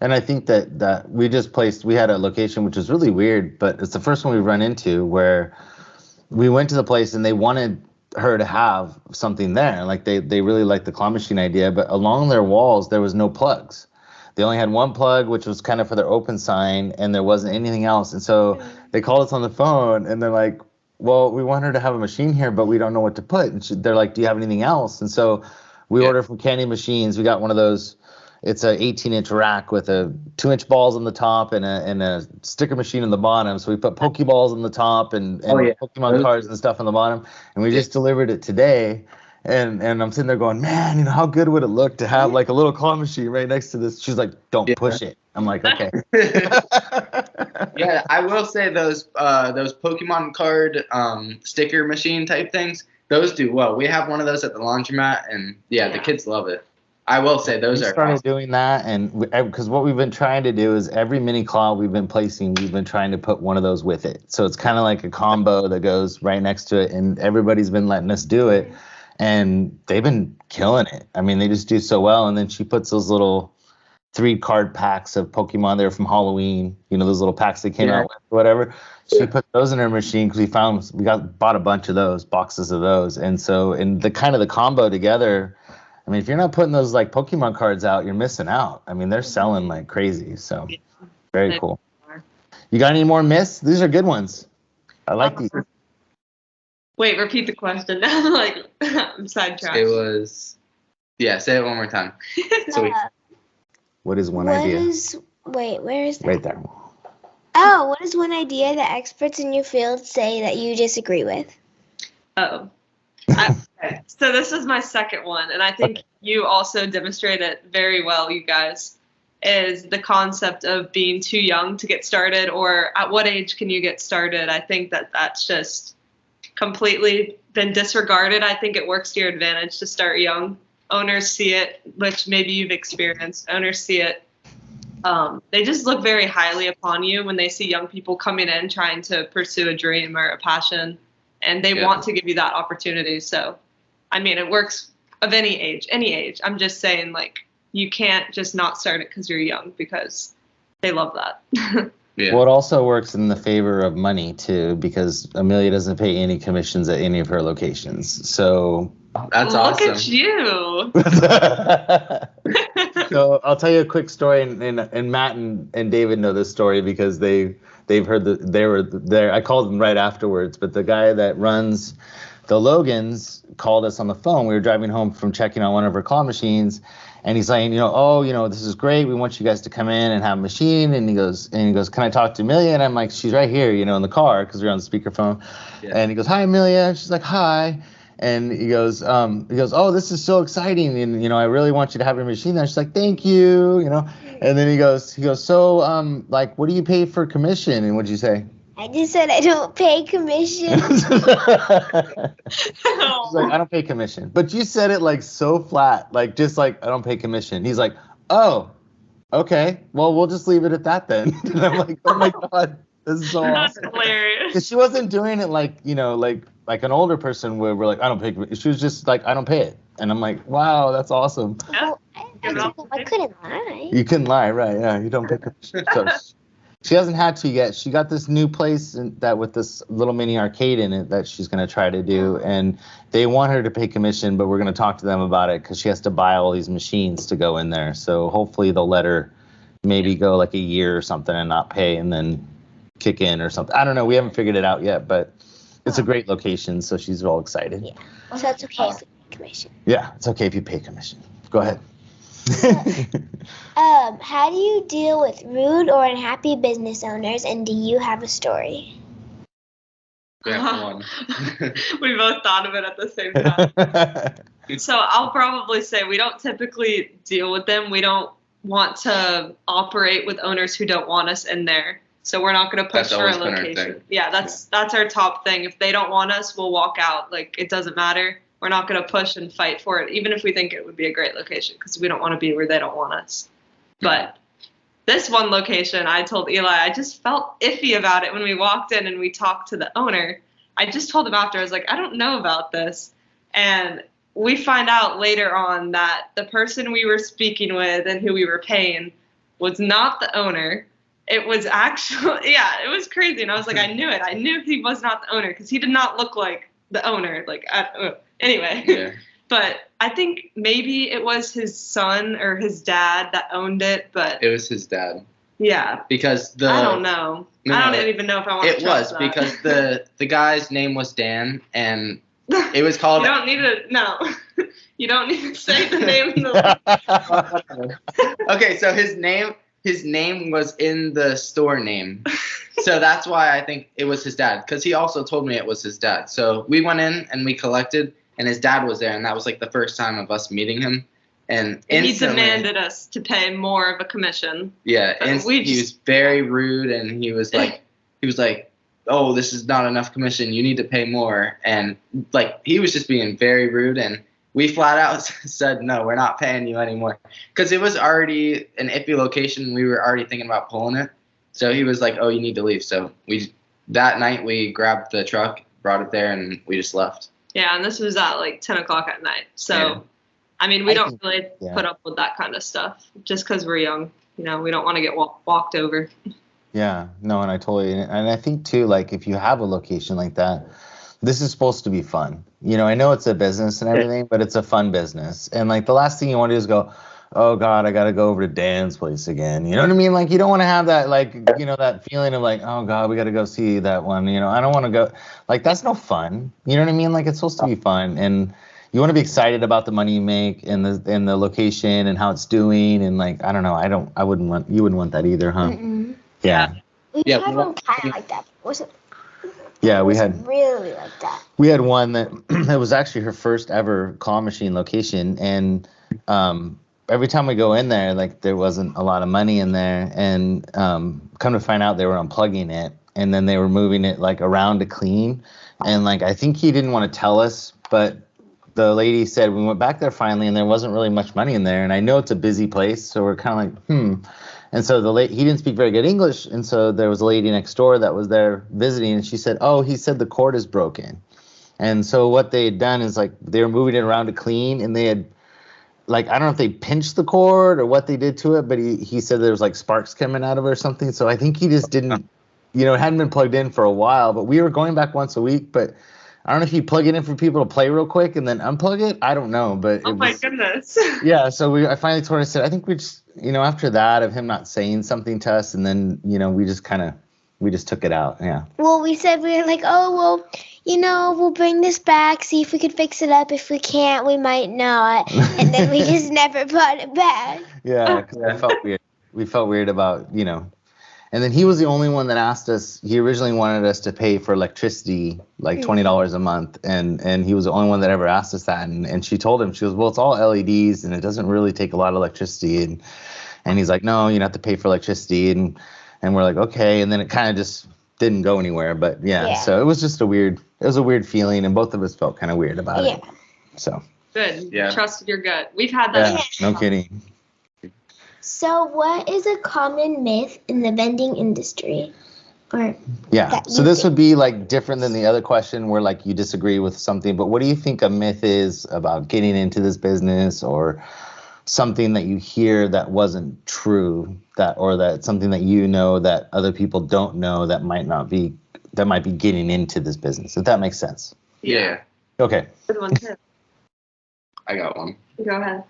And I think that we had a location which was really weird, but it's the first one we run into where we went to the place and they wanted her to have something there. Like they really liked the claw machine idea, but along their walls there was no plugs. They only had one plug, which was kind of for their open sign, and there wasn't anything else. And so they called us on the phone and they're like, well, we want her to have a machine here, but we don't know what to put. And they're like, do you have anything else? And so we ordered from Candy Machines. We got one of those. It's a 18-inch rack with a 2-inch balls on the top and a sticker machine on the bottom. So we put Pokeballs on the top and Pokemon cards and stuff on the bottom. And we just delivered it today. And I'm sitting there going, man, how good would it look to have like a little claw machine right next to this? She's like, don't push it. I'm like, okay. Yeah, I will say those Pokemon card sticker machine type things, those do well. We have one of those at the laundromat, and the kids love it. I will say those are. We started doing that, and because what we've been trying to do is every mini claw we've been placing, we've been trying to put one of those with it. So it's kind of like a combo that goes right next to it, and everybody's been letting us do it, and they've been killing it. I mean, they just do so well. And then she puts those little 3-card packs of Pokemon there from Halloween, those little packs they came out with, whatever. She put those in her machine because we bought a bunch of those, boxes of those. And so, in the kind of the combo together, I mean, if you're not putting those like Pokemon cards out, you're missing out. I mean, they're selling like crazy. So very cool. You got any more myths? These are good ones. I like these. Wait, repeat the question. I'm sidetracked. It was, say it one more time. So what is one idea? Wait, where is that? Right there. Oh, what is one idea that experts in your field say that you disagree with? Oh. Okay. So this is my second one, and I think you also demonstrate it very well, you guys, is the concept of being too young to get started, or at what age can you get started? I think that that's just completely been disregarded. I think it works to your advantage to start young. Owners see it, which maybe you've experienced. Owners see it. They just look very highly upon you when they see young people coming in trying to pursue a dream or a passion, and they want to give you that opportunity. So, I mean, it works of any age, any age. I'm just saying, like, you can't just not start it because you're young, because they love that. Yeah. Well, it also works in the favor of money too, because Amelia doesn't pay any commissions at any of her locations. So That's Look awesome. at you. So I'll tell you a quick story, and Matt and David know this story because they've heard they were there. I called them right afterwards, but the guy that runs the Logans called us on the phone. We were driving home from checking on one of her claw machines, and he's saying, this is great. We want you guys to come in and have a machine. And he goes, can I talk to Amelia? And I'm like, she's right here, in the car, because we're on speakerphone. Yeah. And he goes, hi, Amelia. She's like, hi. And he goes, oh, this is so exciting, and I really want you to have your machine there. She's like, thank you, And then he goes, so what do you pay for commission? And what'd you say? I just said I don't pay commission. She's like, I don't pay commission. But you said it like so flat, just like, I don't pay commission. He's like, oh, okay, well, we'll just leave it at that then. And I'm like, oh my God, this is so awesome. That's hilarious. Because she wasn't doing it like an older person would. We're like, I don't pay commission. She was just like, I don't pay it. And I'm like, wow, that's awesome. Well, I couldn't lie. You couldn't lie, right? Yeah, you don't pay commission. So she hasn't had to yet. She got this new place with this little mini arcade in it that she's going to try to do. And they want her to pay commission, but we're going to talk to them about it because she has to buy all these machines to go in there. So hopefully they'll let her maybe go like a year or something and not pay and then kick in or something. I don't know. We haven't figured it out yet, but it's a great location. So she's all excited. Yeah. So it's okay if you pay commission. Yeah, it's okay if you pay commission. Go ahead. How do you deal with rude or unhappy business owners, and do you have a story? One. We both thought of it at the same time. So I'll probably say we don't typically deal with them. We don't want to operate with owners who don't want us in there. So we're not going to push for a location. Yeah, that's our top thing. If they don't want us, we'll walk out. Like, it doesn't matter. We're not going to push and fight for it, even if we think it would be a great location, because we don't want to be where they don't want us. But this one location, I told Eli, I just felt iffy about it when we walked in and we talked to the owner. I just told him after, I was like, I don't know about this. And we find out later on that the person we were speaking with and who we were paying was not the owner. It was actually, it was crazy. And I was like, I knew it. I knew he was not the owner because he did not look like the owner. Anyway. Yeah. But I think maybe it was his son or his dad that owned it, but it was his dad. Yeah. Because I don't know. I don't even know if I want to trust that. It was because the guy's name was Dan, and it was called. You don't need to You don't need to say the name. Okay, so his name was in the store name. So that's why I think it was his dad, because he also told me it was his dad. So we went in and we collected, and his dad was there, and that was like the first time of us meeting him. And he demanded us to pay more of a commission. Yeah, and he was very rude, and he was like, oh, this is not enough commission. You need to pay more. And like, he was just being very rude, and we flat out said, no, we're not paying you anymore, because it was already an iffy location. We were already thinking about pulling it. So he was like, oh, you need to leave. So that night we grabbed the truck, brought it there, and we just left. Yeah, and this was at like 10 o'clock at night. So, yeah. I mean, we don't really put up with that kind of stuff just because we're young. We don't want to get walked over. Yeah, no, and I think too, like, if you have a location like that, this is supposed to be fun. I know it's a business and everything, but it's a fun business. And like, the last thing you want to do is go, oh God, I got to go over to Dan's place again. You know what I mean? Like, you don't want to have that, like, that feeling of like, oh God, we got to go see that one. I don't want to go. Like, that's no fun. You know what I mean? Like, it's supposed to be fun, and you want to be excited about the money you make and the location and how it's doing. And like, I don't know. You wouldn't want that either, huh? Mm-mm. Yeah. We Yeah, had one kind of like that. But it wasn't. Yeah, it we wasn't had really like that. we had one that it was actually her first ever claw machine location, and every time we go in there, like there wasn't a lot of money in there, and come to find out they were unplugging it, and then they were moving it like around to clean, and like I think he didn't want to tell us, but the lady said we went back there finally, and there wasn't really much money in there, and I know it's a busy place, so we're kind of like And so he didn't speak very good English, and so there was a lady next door that was there visiting, and she said, "Oh, he said the cord is broken." And so what they had done is like they were moving it around to clean, and they had like I don't know if they pinched the cord or what they did to it, but he said there was like sparks coming out of it or something. So I think he just didn't, it hadn't been plugged in for a while. But we were going back once a week, but I don't know if you plug it in for people to play real quick and then unplug it. I don't know, but Oh my goodness. Yeah, so I finally told her, I said, I think we just, after that of him not saying something to us, and then, we just took it out. Yeah. Well, we said we were like, oh, well, we'll bring this back, see if we could fix it up. If we can't, we might not. And then we just never brought it back. Yeah, because I felt weird. We felt weird about, And then he was the only one that asked us. He originally wanted us to pay for electricity, like $20 a month, and he was the only one that ever asked us that. And she told him, she goes, well, it's all LEDs, and it doesn't really take a lot of electricity. And he's like, no, you have to pay for electricity, and we're like, okay. And then it kind of just didn't go anywhere. But yeah, so it was just a weird feeling, and both of us felt kind of weird about it. So good. Yeah. Trust your gut. We've had that. Yeah, no kidding. So what is a common myth in the vending industry? So this would be like different than the other question where like you disagree with something, but what do you think a myth is about getting into this business, or something that you hear that wasn't true, or that something that that other people don't know that might be getting into this business, if that makes sense? Yeah. Okay. Good one too. I got one. Go ahead.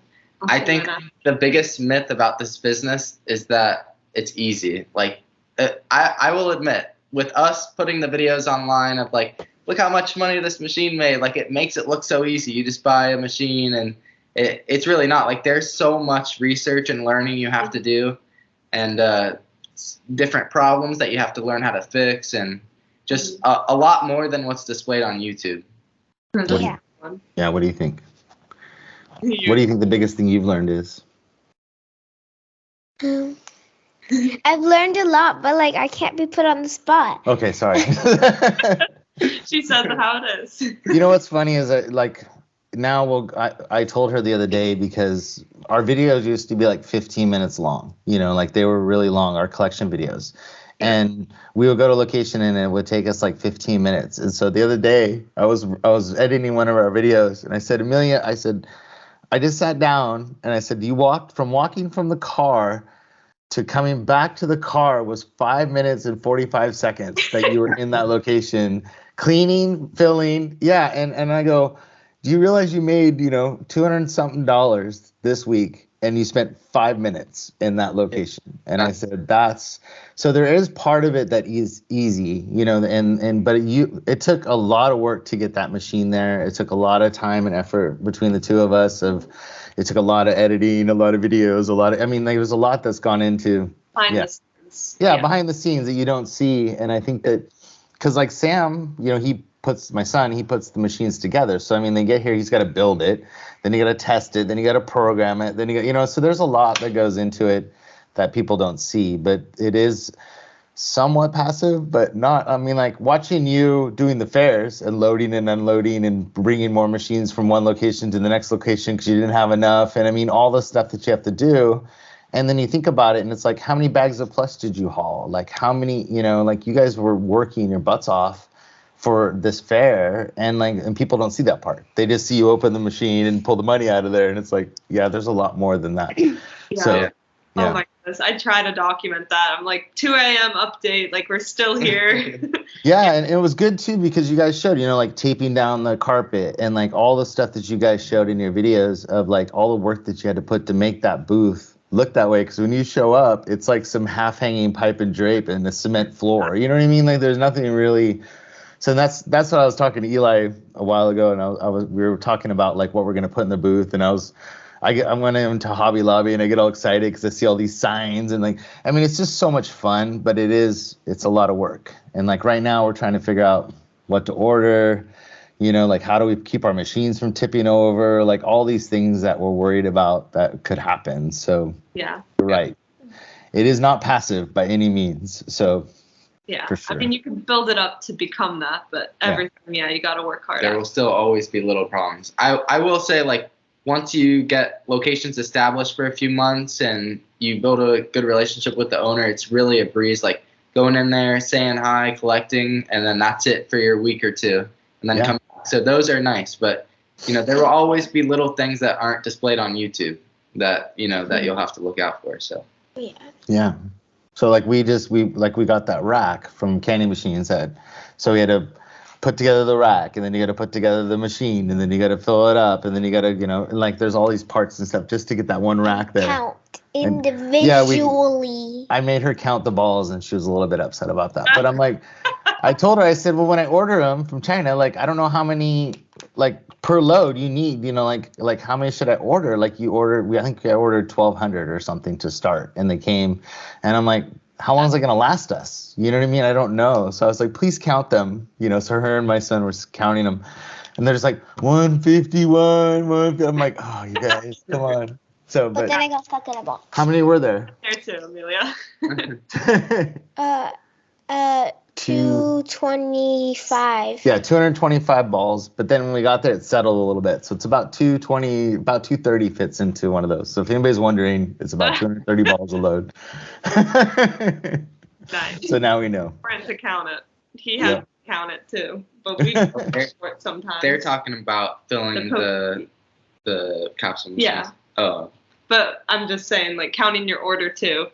I think the biggest myth about this business is that it's easy. Like, I will admit, with us putting the videos online of like, look how much money this machine made, like it makes it look so easy. You just buy a machine, and it's really not. Like, there's so much research and learning you have to do, and different problems that you have to learn how to fix, and just a lot more than what's displayed on YouTube. Yeah, what do you think? What do you think the biggest thing you've learned is? I've learned a lot, but like I can't be put on the spot. Okay, sorry. She said how it is. You know what's funny is that like now I told her the other day, because our videos used to be like 15 minutes long, like they were really long, our collection videos. And we would go to location and it would take us like 15 minutes. And so the other day I was editing one of our videos, and I said, Amelia, I just sat down and I said, walking from the car to coming back to the car was 5 minutes and 45 seconds that you were in that location, cleaning, filling. Yeah. And I go, do you realize you made, $200 something this week, and you spent 5 minutes in that location? And I said, so there is part of it that is easy, but it took a lot of work to get that machine there. It took a lot of time and effort between the two of us. It took a lot of editing, a lot of videos, there was a lot that's gone into behind the scenes. Behind the scenes that you don't see. And I think that, because like Sam, my son, he puts the machines together. So, they get here, he's got to build it. Then you got to test it. Then you got to program it. Then you got, so there's a lot that goes into it that people don't see. But it is somewhat passive, but not, like watching you doing the fairs and loading and unloading and bringing more machines from one location to the next location because you didn't have enough. And all the stuff that you have to do. And then you think about it and it's like, how many bags of plush did you haul? Like how many, like you guys were working your butts off for this fair, and people don't see that part. They just see you open the machine and pull the money out of there, and it's like, there's a lot more than that. So, oh my goodness, I try to document that. I'm like 2 a.m. update, like we're still here. Yeah, and it was good too because you guys showed, like taping down the carpet and like all the stuff that you guys showed in your videos of like all the work that you had to put to make that booth look that way. Because when you show up, it's like some half-hanging pipe and drape and a cement floor. You know what I mean? Like there's nothing really. So that's what I was talking to Eli a while ago, and we were talking about like what we're gonna put in the booth, and I was I'm going into Hobby Lobby and I get all excited because I see all these signs and like, I mean, it's just so much fun, but it's a lot of work. And like right now we're trying to figure out what to order, you know, like how do we keep our machines from tipping over, like all these things that we're worried about that could happen. So yeah, you're right. It is not passive by any means. So yeah, for sure. I mean, you can build it up to become that, but everything, you got to work hard. There will still always be little problems. I will say, like, once you get locations established for a few months and you build a good relationship with the owner, it's really a breeze. Like going in there, saying hi, collecting, and then that's it for your week or two, and then come back. So those are nice, but you know there will always be little things that aren't displayed on YouTube that that you'll have to look out for. So yeah. So like we got that rack from Candy Machines Head. So we had to put together the rack, and then you got to put together the machine, and then you got to fill it up, and then you got to, and like there's all these parts and stuff just to get that one rack there. Count individually. I made her count the balls, and she was a little bit upset about that. But I'm like, I told her, I said, well, when I order them from China, like I don't know how many like per load you need, like how many should I order? Like I think I ordered 1,200 or something to start, and they came, and I'm like, how long is it going to last us? You know what I mean? I don't know. So I was like, please count them. So her and my son were counting them. And they're just like, 151, 150. I'm like, oh, you guys, come on. So, but then I got stuck in a box. How many were there? There too, Amelia. 225. Yeah, 225 balls. But then when we got there, it settled a little bit. So it's about 220, about 230 fits into one of those. So if anybody's wondering, it's about 230 balls a load. Nice. So now we know. Friend to count it. He had to count it too. But we short sometimes. They're talking about filling the capsule machines. Yeah. Oh. But I'm just saying, like, counting your order too.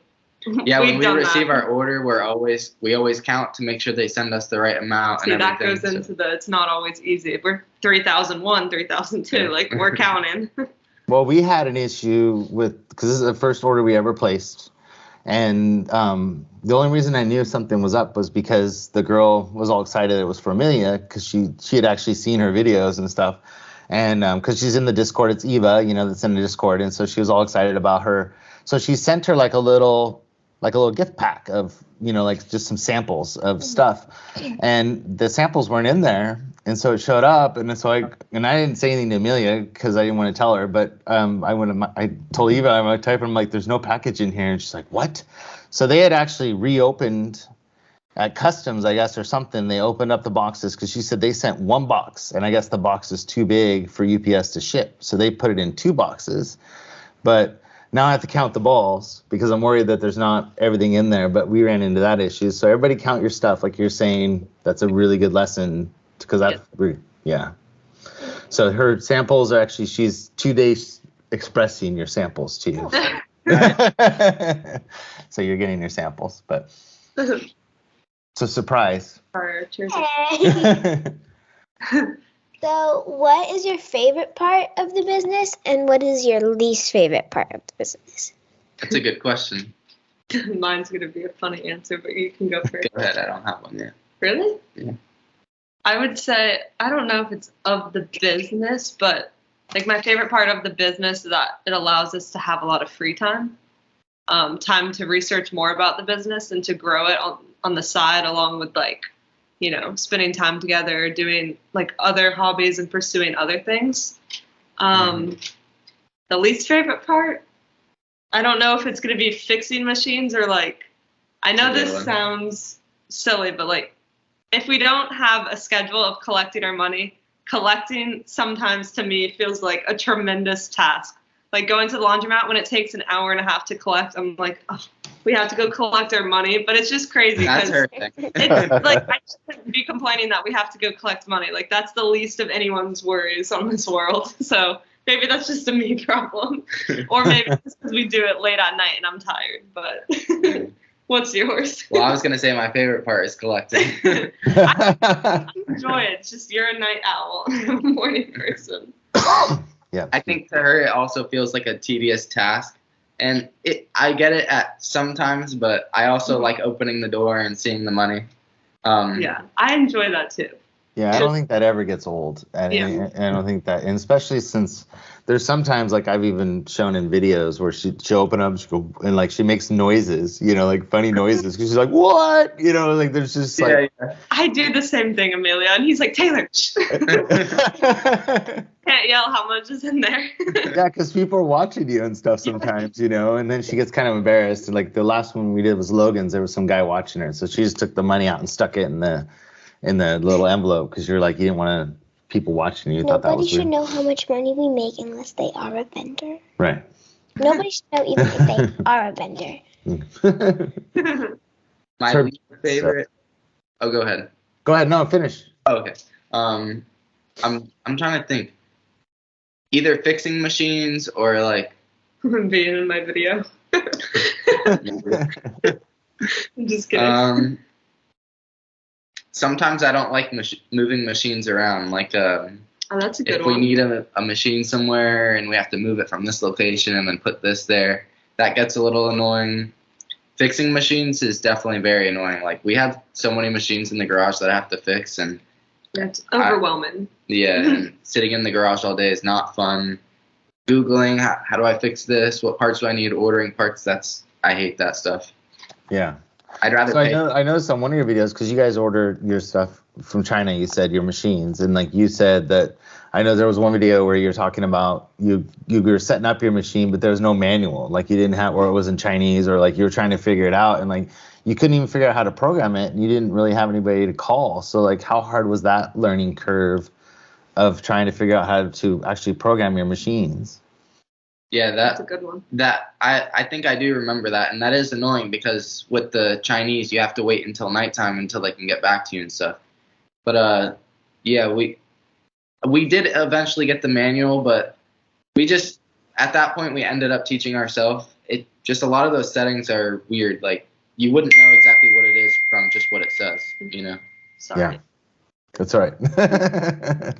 Yeah, when we receive our order, we always count to make sure they send us the right amount. See, and that goes into it's not always easy. We're 3001, 3002, like we're counting. Well, we had an issue because this is the first order we ever placed. And the only reason I knew something was up was because the girl was all excited it was for Amelia because she had actually seen her videos and stuff. And because she's in the Discord, it's Eva, that's in the Discord. And so she was all excited about her. So she sent her like a little gift pack of, like just some samples of stuff. And the samples weren't in there. And so it showed up. And so I didn't say anything to Amelia because I didn't want to tell her. But I told Eva, I'm typing, I'm like, there's no package in here. And she's like, what? So they had actually reopened at customs, I guess, or something. They opened up the boxes because she said they sent one box. And I guess the box is too big for UPS to ship. So they put it in 2 boxes. But now I have to count the balls because I'm worried that there's not everything in there, but we ran into that issue. So everybody count your stuff. Like you're saying, that's a really good lesson because yeah. So her samples are actually, she's 2 days expressing your samples to you. So you're getting your samples, but it's a surprise. So what is your favorite part of the business and what is your least favorite part of the business? That's a good question. Mine's going to be a funny answer, but you can go first. Go ahead. I don't have one yet. Really? Yeah. I would say, I don't know if it's of the business, but like my favorite part of the business is that it allows us to have a lot of free time. Time to research more about the business and to grow it on the side along with spending time together, doing like other hobbies and pursuing other things. The least favorite part, I don't know if it's going to be fixing machines or I know this sounds silly, but if we don't have a schedule of collecting our money, collecting sometimes to me feels like a tremendous task. Like going to the laundromat when it takes an hour and a half to collect, I'm like, oh, we have to go collect our money, but it's just crazy. That's her thing. It's I shouldn't be complaining that we have to go collect money. Like that's the least of anyone's worries on this world. So maybe that's just a me problem, or maybe it's because we do it late at night and I'm tired. But what's yours? Well, I was gonna say my favorite part is collecting. I enjoy it. It's just you're a night owl, I'm a morning person. Yeah. I think to her it also feels like a tedious task. And I get it at sometimes, but I also like opening the door and seeing the money. Yeah, I enjoy that too. Yeah, I don't think that ever gets old. And I don't think that, and especially since there's sometimes like I've even shown in videos where she'll open up, she go and like she makes noises, like funny noises because she's like, what? Like there's just like. Yeah. I do the same thing, Amelia, and he's like, Taylor. Can't yell how much is in there. Yeah, because people are watching you and stuff sometimes, and then she gets kind of embarrassed. And like the last one we did was Logan's, there was some guy watching her, so she just took the money out and stuck it in the little envelope because you're like you didn't want people watching you. Thought that Nobody was should weird. know how much money we make unless they are a vendor. Right. Nobody should know even if they are a vendor. My least favorite. Oh, go ahead. Go ahead. No, finish. Oh, okay. I'm trying to think. Either fixing machines or like being in my video. I'm just kidding. Sometimes I don't like moving machines around. Like, oh, that's a good if one. we need a machine somewhere and we have to move it from this location and then put this there, that gets a little annoying. Fixing machines is definitely very annoying. Like, we have so many machines in the garage that I have to fix, and that's overwhelming. And sitting in the garage all day is not fun. Googling, how do I fix this? What parts do I need? Ordering parts, I hate that stuff. Yeah. I'd rather pay. I noticed on one of your videos, because you guys order your stuff from China, you said, your machines, and like you said that, I know there was one video where you're talking about you were setting up your machine, but there was no manual, like you didn't have, or it was in Chinese, or like you were trying to figure it out, and like you couldn't even figure out how to program it, and you didn't really have anybody to call. So like, how hard was that learning curve of trying to figure out how to actually program your machines? Yeah, that's a good one. That I think I do remember that, and that is annoying because with the Chinese, you have to wait until nighttime until they can get back to you and stuff. But yeah, we did eventually get the manual, but we just at that point we ended up teaching ourselves. It just a lot of those settings are weird. Like you wouldn't know exactly what it is from just what it says. Sorry. Yeah, that's all right.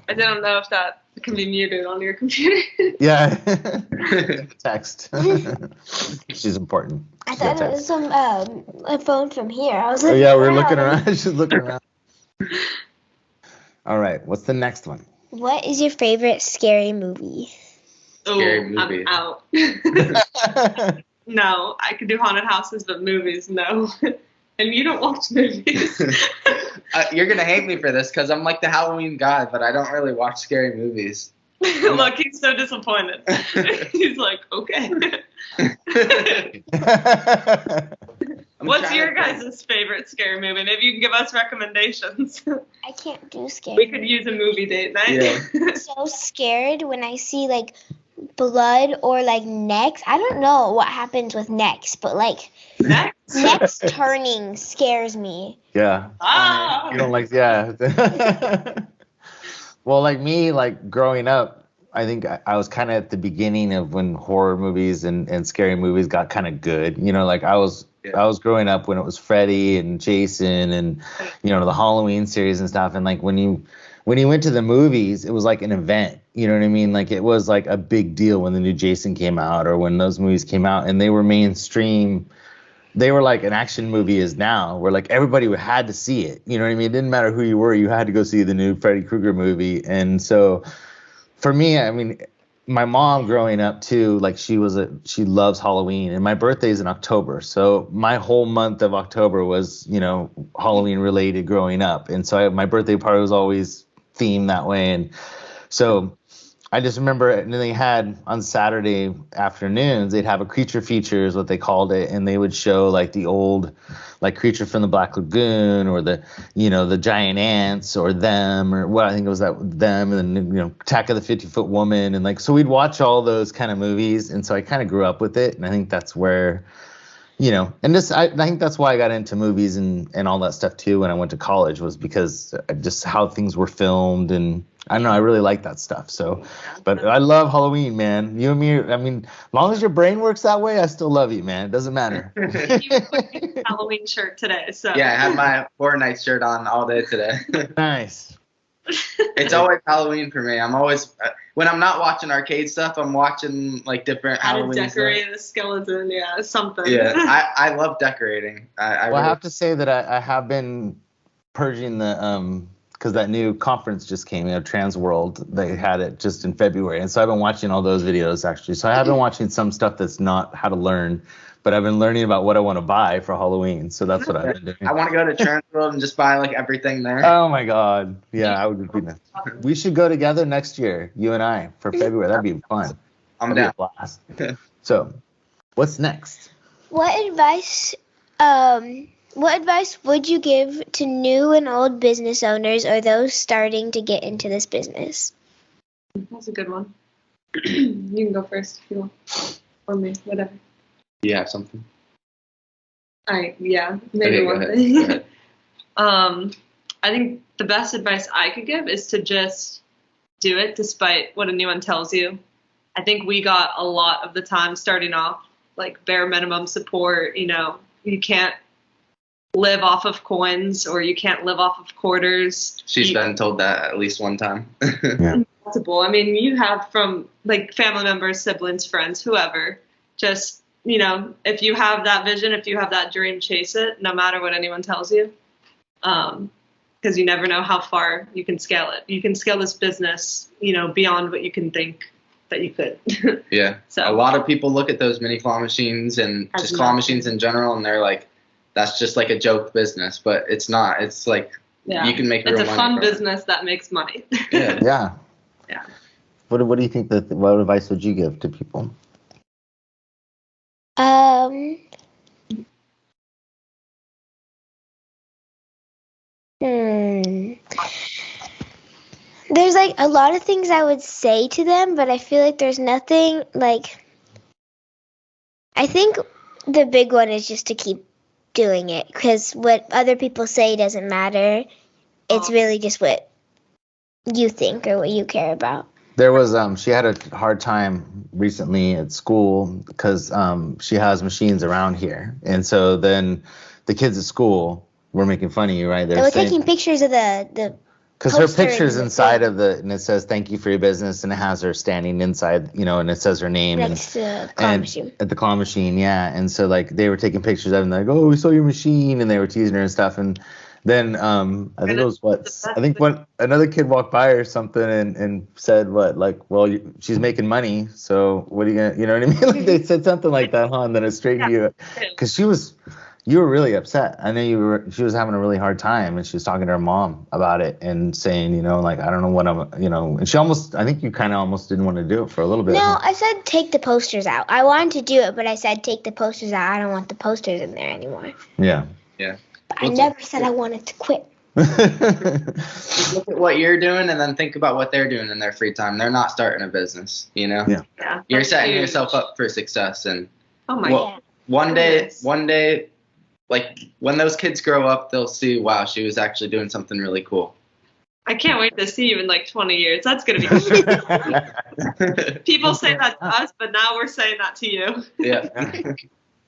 I don't know if that can be muted on your computer. Yeah. Text. She's important. I thought it was a phone from here. I was like, oh yeah, we're looking around. She's looking around. All right, what's the next one? What is your favorite scary movie? Scary movie. I'm out. No, I could do haunted houses, but movies, no. And you don't watch movies. You're going to hate me for this because I'm like the Halloween guy, but I don't really watch scary movies. Look, he's so disappointed. He's like, okay. What's your guys' favorite scary movie? Maybe you can give us recommendations. I can't do scary. We could use a movie date night. Yeah. I'm so scared when I see like blood or like necks. I don't know what happens with necks, but like necks turning scares me. Yeah. Ah. You don't like, yeah. Well, like me, like growing up, I think I was kind of at the beginning of when horror movies and scary movies got kind of good. Like I was growing up when it was Freddy and Jason and the Halloween series and stuff. And like when you went to the movies, it was like an event. You know what I mean? Like it was like a big deal when the new Jason came out or when those movies came out, and they were mainstream. They were like an action movie is now, where like everybody had to see it. You know what I mean? It didn't matter who you were, you had to go see the new Freddy Krueger movie. And so for me, I mean, my mom growing up too, like she loves Halloween, and my birthday's in October. So my whole month of October was, Halloween related growing up. And so my birthday party was always themed that way. And so I just remember, and they had on Saturday afternoons, they'd have a creature feature is what they called it. And they would show like the old, like Creature from the Black Lagoon, or the, the giant ants, or them, or what I think it was that them, and then, Attack of the 50-Foot Woman. And like, so we'd watch all those kind of movies. And so I kind of grew up with it. And I think that's where, and I think that's why I got into movies and all that stuff too when I went to college, was because just how things were filmed, and I don't know, I really like that stuff. So, but I love Halloween, man. You and me, I mean, as long as your brain works that way, I still love you, man. It doesn't matter. You wear your Halloween shirt today, so. Yeah, I have my Fortnite shirt on all day today. Nice. It's always Halloween for me. I'm always, when I'm not watching arcade stuff, I'm watching like different Halloween stuff. Decorate a skeleton, something. Yeah, I love decorating. I have to say that I have been purging the because that new conference just came, Trans World. They had it just in February, and so I've been watching all those videos actually. So I have been watching some stuff that's not how to learn, but I've been learning about what I want to buy for Halloween. So that's what I've been doing. I want to go to Trans World and just buy like everything there. Oh my God, yeah, I would be. We should go together next year, you and I, for February. That'd be fun. I'm That'd down. be a blast. So, what's next? What advice would you give to new and old business owners or those starting to get into this business? That's a good one. You can go first if you want. Or me, whatever. Do you have something? Yeah, maybe Okay, one go thing. ahead. I think the best advice I could give is to just do it despite what anyone tells you. I think we got a lot of the time starting off, like bare minimum support, you can't live off of coins or you can't live off of quarters. She's been told that at least one time. Yeah. Possible. I mean, you have from like family members, siblings, friends, whoever, just, if you have that vision, if you have that dream, chase it, no matter what anyone tells you. Because you never know how far you can scale it. You can scale this business, beyond what you can think that you could. Yeah. So a lot of people look at those mini claw machines and just claw machines in general, and they're like, that's just like a joke business, but it's not. It's like you can make real money. It's a fun business that makes money. Yeah. Yeah. Yeah. What do you think what advice would you give to people? There's like a lot of things I would say to them, but I feel like there's nothing like. I think the big one is just to keep doing it, because what other people say doesn't matter. It's really just what you think or what you care about. There was she had a hard time recently at school because she has machines around here, and so then the kids at school were making fun of you, right? They were taking pictures of the because her picture's inside of and it says thank you for your business, and it has her standing inside, and it says her name next to the claw machine. At the claw machine, yeah. And so like they were taking pictures of it and like, oh, we saw your machine, and they were teasing her and stuff. And then I think it was another kid walked by or something and said she's making money, so what are you gonna, you know what I mean? Like they said something like that, huh? And then it straightened you, because you were really upset. I know she was having a really hard time, and she was talking to her mom about it and saying, like, I don't know what I'm, and she I think you kind of almost didn't want to do it for a little bit. No, I said take the posters out. I wanted to do it, but I said take the posters out. I don't want the posters in there anymore. Yeah. Yeah. But I never said I wanted to quit. Just look at what you're doing and then think about what they're doing in their free time. They're not starting a business, Yeah. Yeah. You're setting yourself up for success, and oh my God. One day, like when those kids grow up, they'll see, wow, she was actually doing something really cool. I can't wait to see you in like 20 years. That's going to be People say that to us, but now we're saying that to you. Yeah.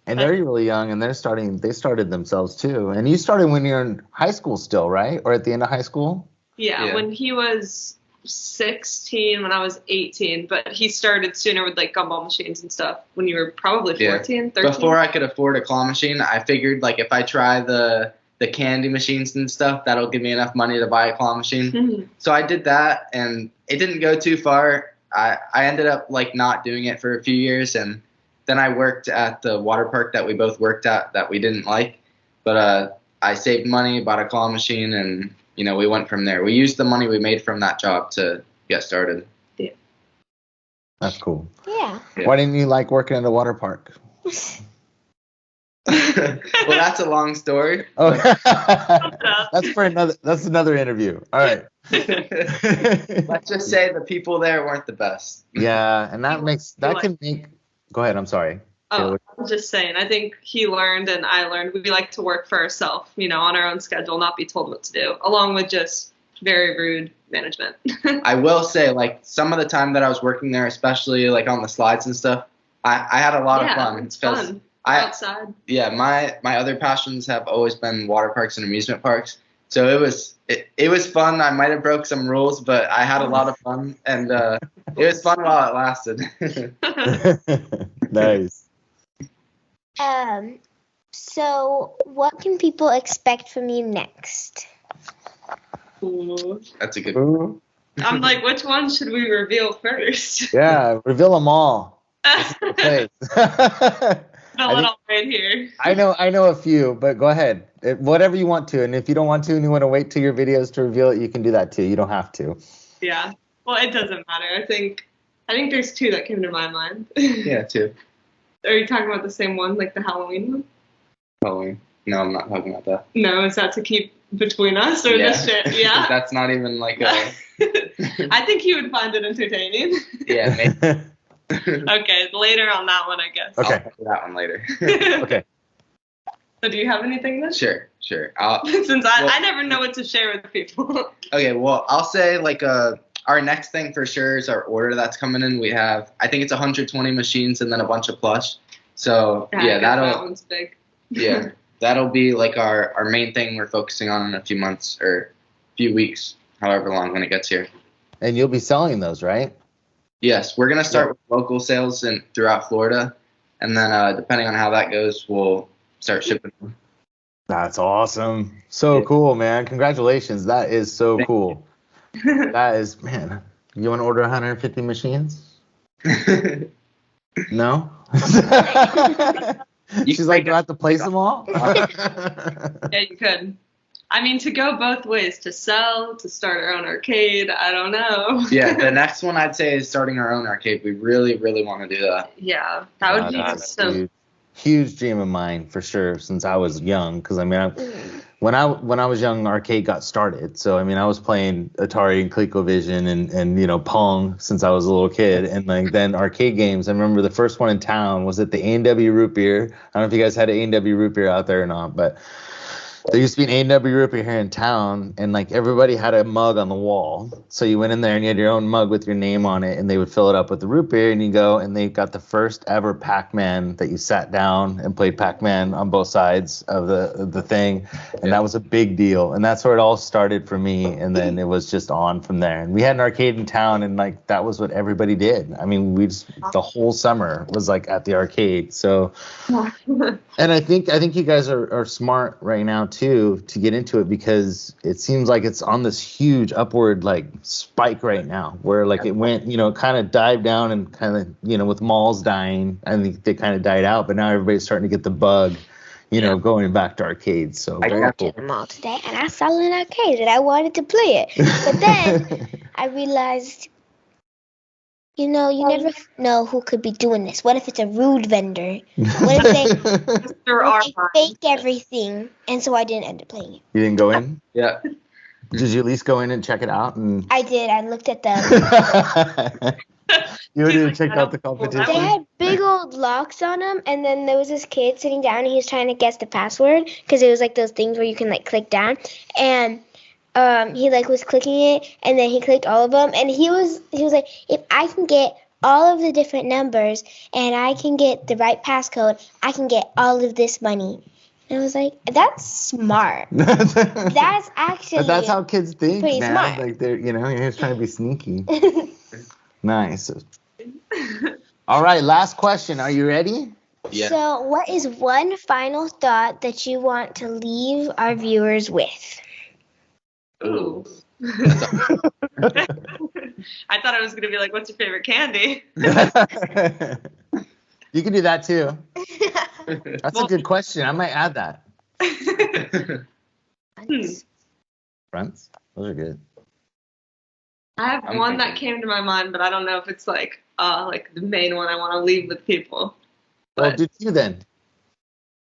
And they're really young, and they started themselves too. And you started when you're in high school still, right? Or at the end of high school? Yeah. When he was 16, when I was 18, but he started sooner with like gumball machines and stuff when you were probably 14, 13. Before I could afford a claw machine, I figured like if I try the candy machines and stuff, that'll give me enough money to buy a claw machine. Mm-hmm. So I did that, and it didn't go too far. I ended up like not doing it for a few years, and then I worked at the water park that we both worked at that we didn't like. But I saved money, bought a claw machine, and we went from there. We used the money we made from that job to get started. Yeah. That's cool. Yeah. Why didn't you like working at a water park? Well, that's a long story. Oh, that's another interview. All right. Let's just say the people there weren't the best. Yeah, and can make. Go ahead. I'm sorry. Oh, I was just saying. I think he learned and I learned. We like to work for ourselves, on our own schedule, not be told what to do, along with just very rude management. I will say, like, some of the time that I was working there, especially like on the slides and stuff, I had a lot of fun. It's fun. Outside. Yeah, my other passions have always been water parks and amusement parks. So it was fun. I might have broke some rules, but I had a lot of fun, and it was fun while it lasted. Nice. So what can people expect from you next? Ooh. That's a good. Ooh. I'm like, which one should we reveal first? Yeah, reveal them all. This is the place. Fill it all right here. I know a few, but go ahead. Whatever you want to. And if you don't want to and you want to wait till your videos to reveal it, you can do that too. You don't have to. Yeah. Well, it doesn't matter. I think there's two that came to my mind. Yeah, two. Are you talking about the same one, like the Halloween one? Halloween. No, I'm not talking about that. No, is that to keep between us or just shit? Yeah. That's not even like a. I think you would find it entertaining. Yeah, maybe. Okay, later on that one, I guess. Okay. I'll cover that one later. Okay. So do you have anything then? Sure. Since I never know what to share with people. Okay, well, I'll say like our next thing for sure is our order that's coming in. We have, I think it's 120 machines and then a bunch of plush. So yeah, that one's big. Yeah, that'll be like our main thing we're focusing on in a few months or few weeks, however long when it gets here. And you'll be selling those, right? Yes, we're gonna start with local sales throughout Florida, and then depending on how that goes, we'll start shipping them. That's awesome. So cool, man. Congratulations. That is so cool. That is, man. You want to order 150 machines? No? She's like, do I have to place them all? Yeah, you could. I mean, to go both ways, to sell, to start our own arcade, I don't know. Yeah, the next one I'd say is starting our own arcade. We really, really want to do that. Yeah, that would be so. Huge dream of mine for sure since I was young. Because I mean, when I was young, arcade got started. So I mean, I was playing Atari and ColecoVision and you know Pong since I was a little kid. And like then arcade games. I remember the first one in town was at the A&W Root Beer. I don't know if you guys had an A&W Root Beer out there or not, but there used to be an A&W Root Beer here in town, and like everybody had a mug on the wall. So you went in there and you had your own mug with your name on it, and they would fill it up with the root beer, and you go, and they got the first ever Pac-Man that you sat down and played Pac-Man on both sides of the thing, and that was a big deal. And that's where it all started for me, and then it was just on from there. And we had an arcade in town, and like that was what everybody did. I mean, the whole summer was like at the arcade. So, and I think you guys are smart right now too to get into it, because it seems like it's on this huge upward like spike right now where like it went, you know, kind of dived down and kind of, you know, with malls dying, I think they kind of died out, but now everybody's starting to get the bug, you know, going back to arcades. So I went to the mall today and I saw an arcade and I wanted to play it, but then I realized, you know, you never know who could be doing this. What if it's a rude vendor? What if they fake everything? And so I didn't end up playing it. You didn't go in? Yeah. Did you at least go in and check it out? And I did. I looked at them. You already checked out the competition? They had big old locks on them, and then there was this kid sitting down, and he was trying to guess the password, because it was like those things where you can like click down, and he like was clicking it, and then he clicked all of them, and he was like, if I can get all of the different numbers and I can get the right passcode, I can get all of this money. And I was like, that's smart. That's actually but that's how kids think, pretty man. smart. Like they're, you know, you're just trying to be sneaky. Nice. All right, last question. Are you ready? Yeah. So, what is one final thought that you want to leave our viewers with? Ooh. I thought I was gonna be like, what's your favorite candy? You can do that too. That's a good question. I might add that. Fronts? Those are good. I have one that came to my mind, but I don't know if it's like the main one I want to leave with people. Well, do two then.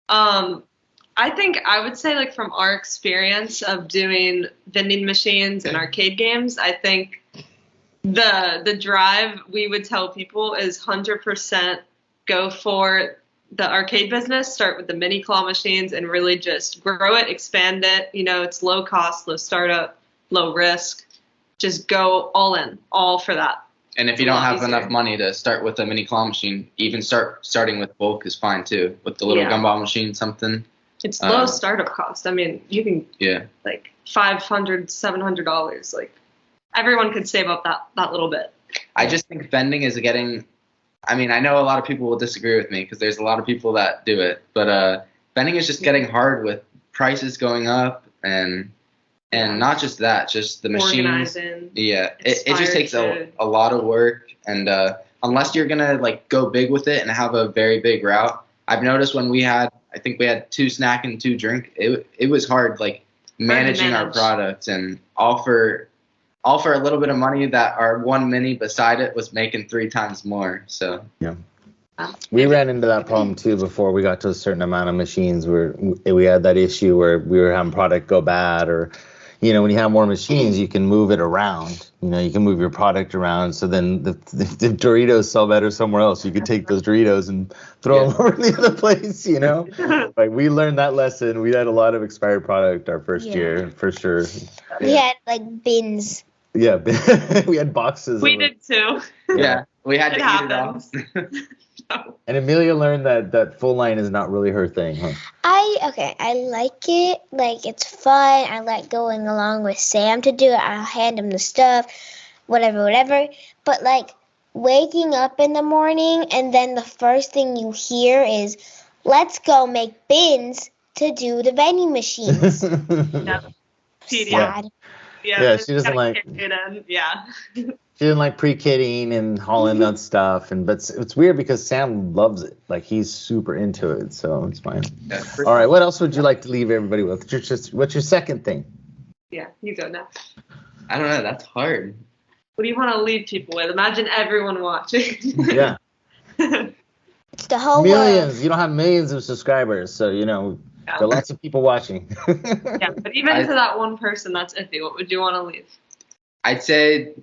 I think I would say, like, from our experience of doing vending machines and arcade games, I think the drive we would tell people is 100% go for the arcade business, start with the mini claw machines and really just grow it, expand it. You know, it's low cost, low startup, low risk. Just go all in, all for that. And if you don't have enough money to start with a mini claw machine, even starting with bulk is fine too. With the little gumball machine, something. It's low startup cost. I mean, you can like $500, $700. Like everyone could save up that little bit. I just think vending is getting. I mean, I know a lot of people will disagree with me because there's a lot of people that do it, but vending is just getting hard with prices going up and And not just that, just the machines. Organizing. Yeah, it just takes Expired a lot of work, and unless you're gonna like go big with it and have a very big route, I've noticed when I think we had 2 snack and 2 drink, it was hard like managing our products and all for a little bit of money that our one mini beside it was making 3 times more. So yeah. We ran into that problem too before we got to a certain amount of machines where we had that issue where we were having product go bad, or when you have more machines, you can move it around. You can move your product around. So then the Doritos sell better somewhere else. You could take those Doritos and throw them over to the other place, Like we learned that lesson. We had a lot of expired product our first year, for sure. We had like bins. Yeah, we had boxes. We did too. Yeah, we had to eat it off. And Amelia learned that full line is not really her thing, huh? I like it. Like, it's fun. I like going along with Sam to do it. I'll hand him the stuff, whatever. But, like, waking up in the morning and then the first thing you hear is, let's go make bins to do the vending machines. Sad. Yeah, she doesn't like. Yeah. She didn't like pre-kitting and hauling that stuff, but it's weird because Sam loves it. Like, he's super into it, so it's fine. Yeah, all right, what else would you like to leave everybody with? What's your second thing? Yeah, you go now. I don't know. That's hard. What do you want to leave people with? Imagine everyone watching. Yeah. It's the whole millions. world. You don't have millions of subscribers, so there are lots of people watching. Yeah, but even to that one person that's iffy, what would you want to leave? I'd say,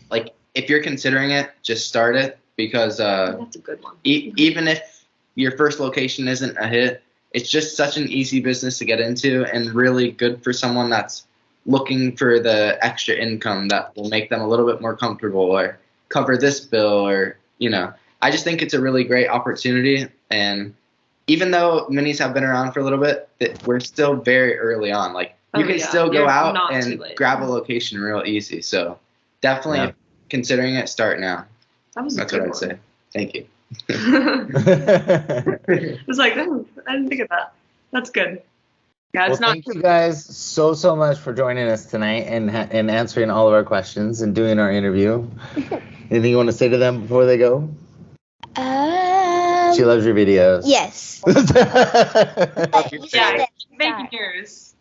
like, if you're considering it, just start it, because that's a good one. Even if your first location isn't a hit, it's just such an easy business to get into and really good for someone that's looking for the extra income that will make them a little bit more comfortable or cover this bill, or I just think it's a really great opportunity. And even though minis have been around for a little bit, we're still very early on. Like, you can still go out and grab a location real easy. So definitely considering it, start now. That's what I'd say. Thank you. It was like, I didn't think of that. That's good. Yeah, it's thank you guys so much for joining us tonight and answering all of our questions and doing our interview. Anything you want to say to them before they go? She loves your videos. Yes. Yeah, keep making yours.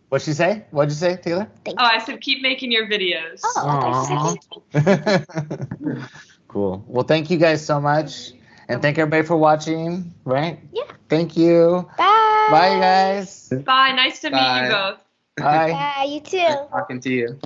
What'd she say? What'd you say, Taylor? I said keep making your videos. Oh, Cool. Well, thank you guys so much. And thank everybody for watching, right? Yeah. Thank you. Bye. Bye, guys. Bye. Nice to meet you both. Bye. Bye, you too. Nice talking to you.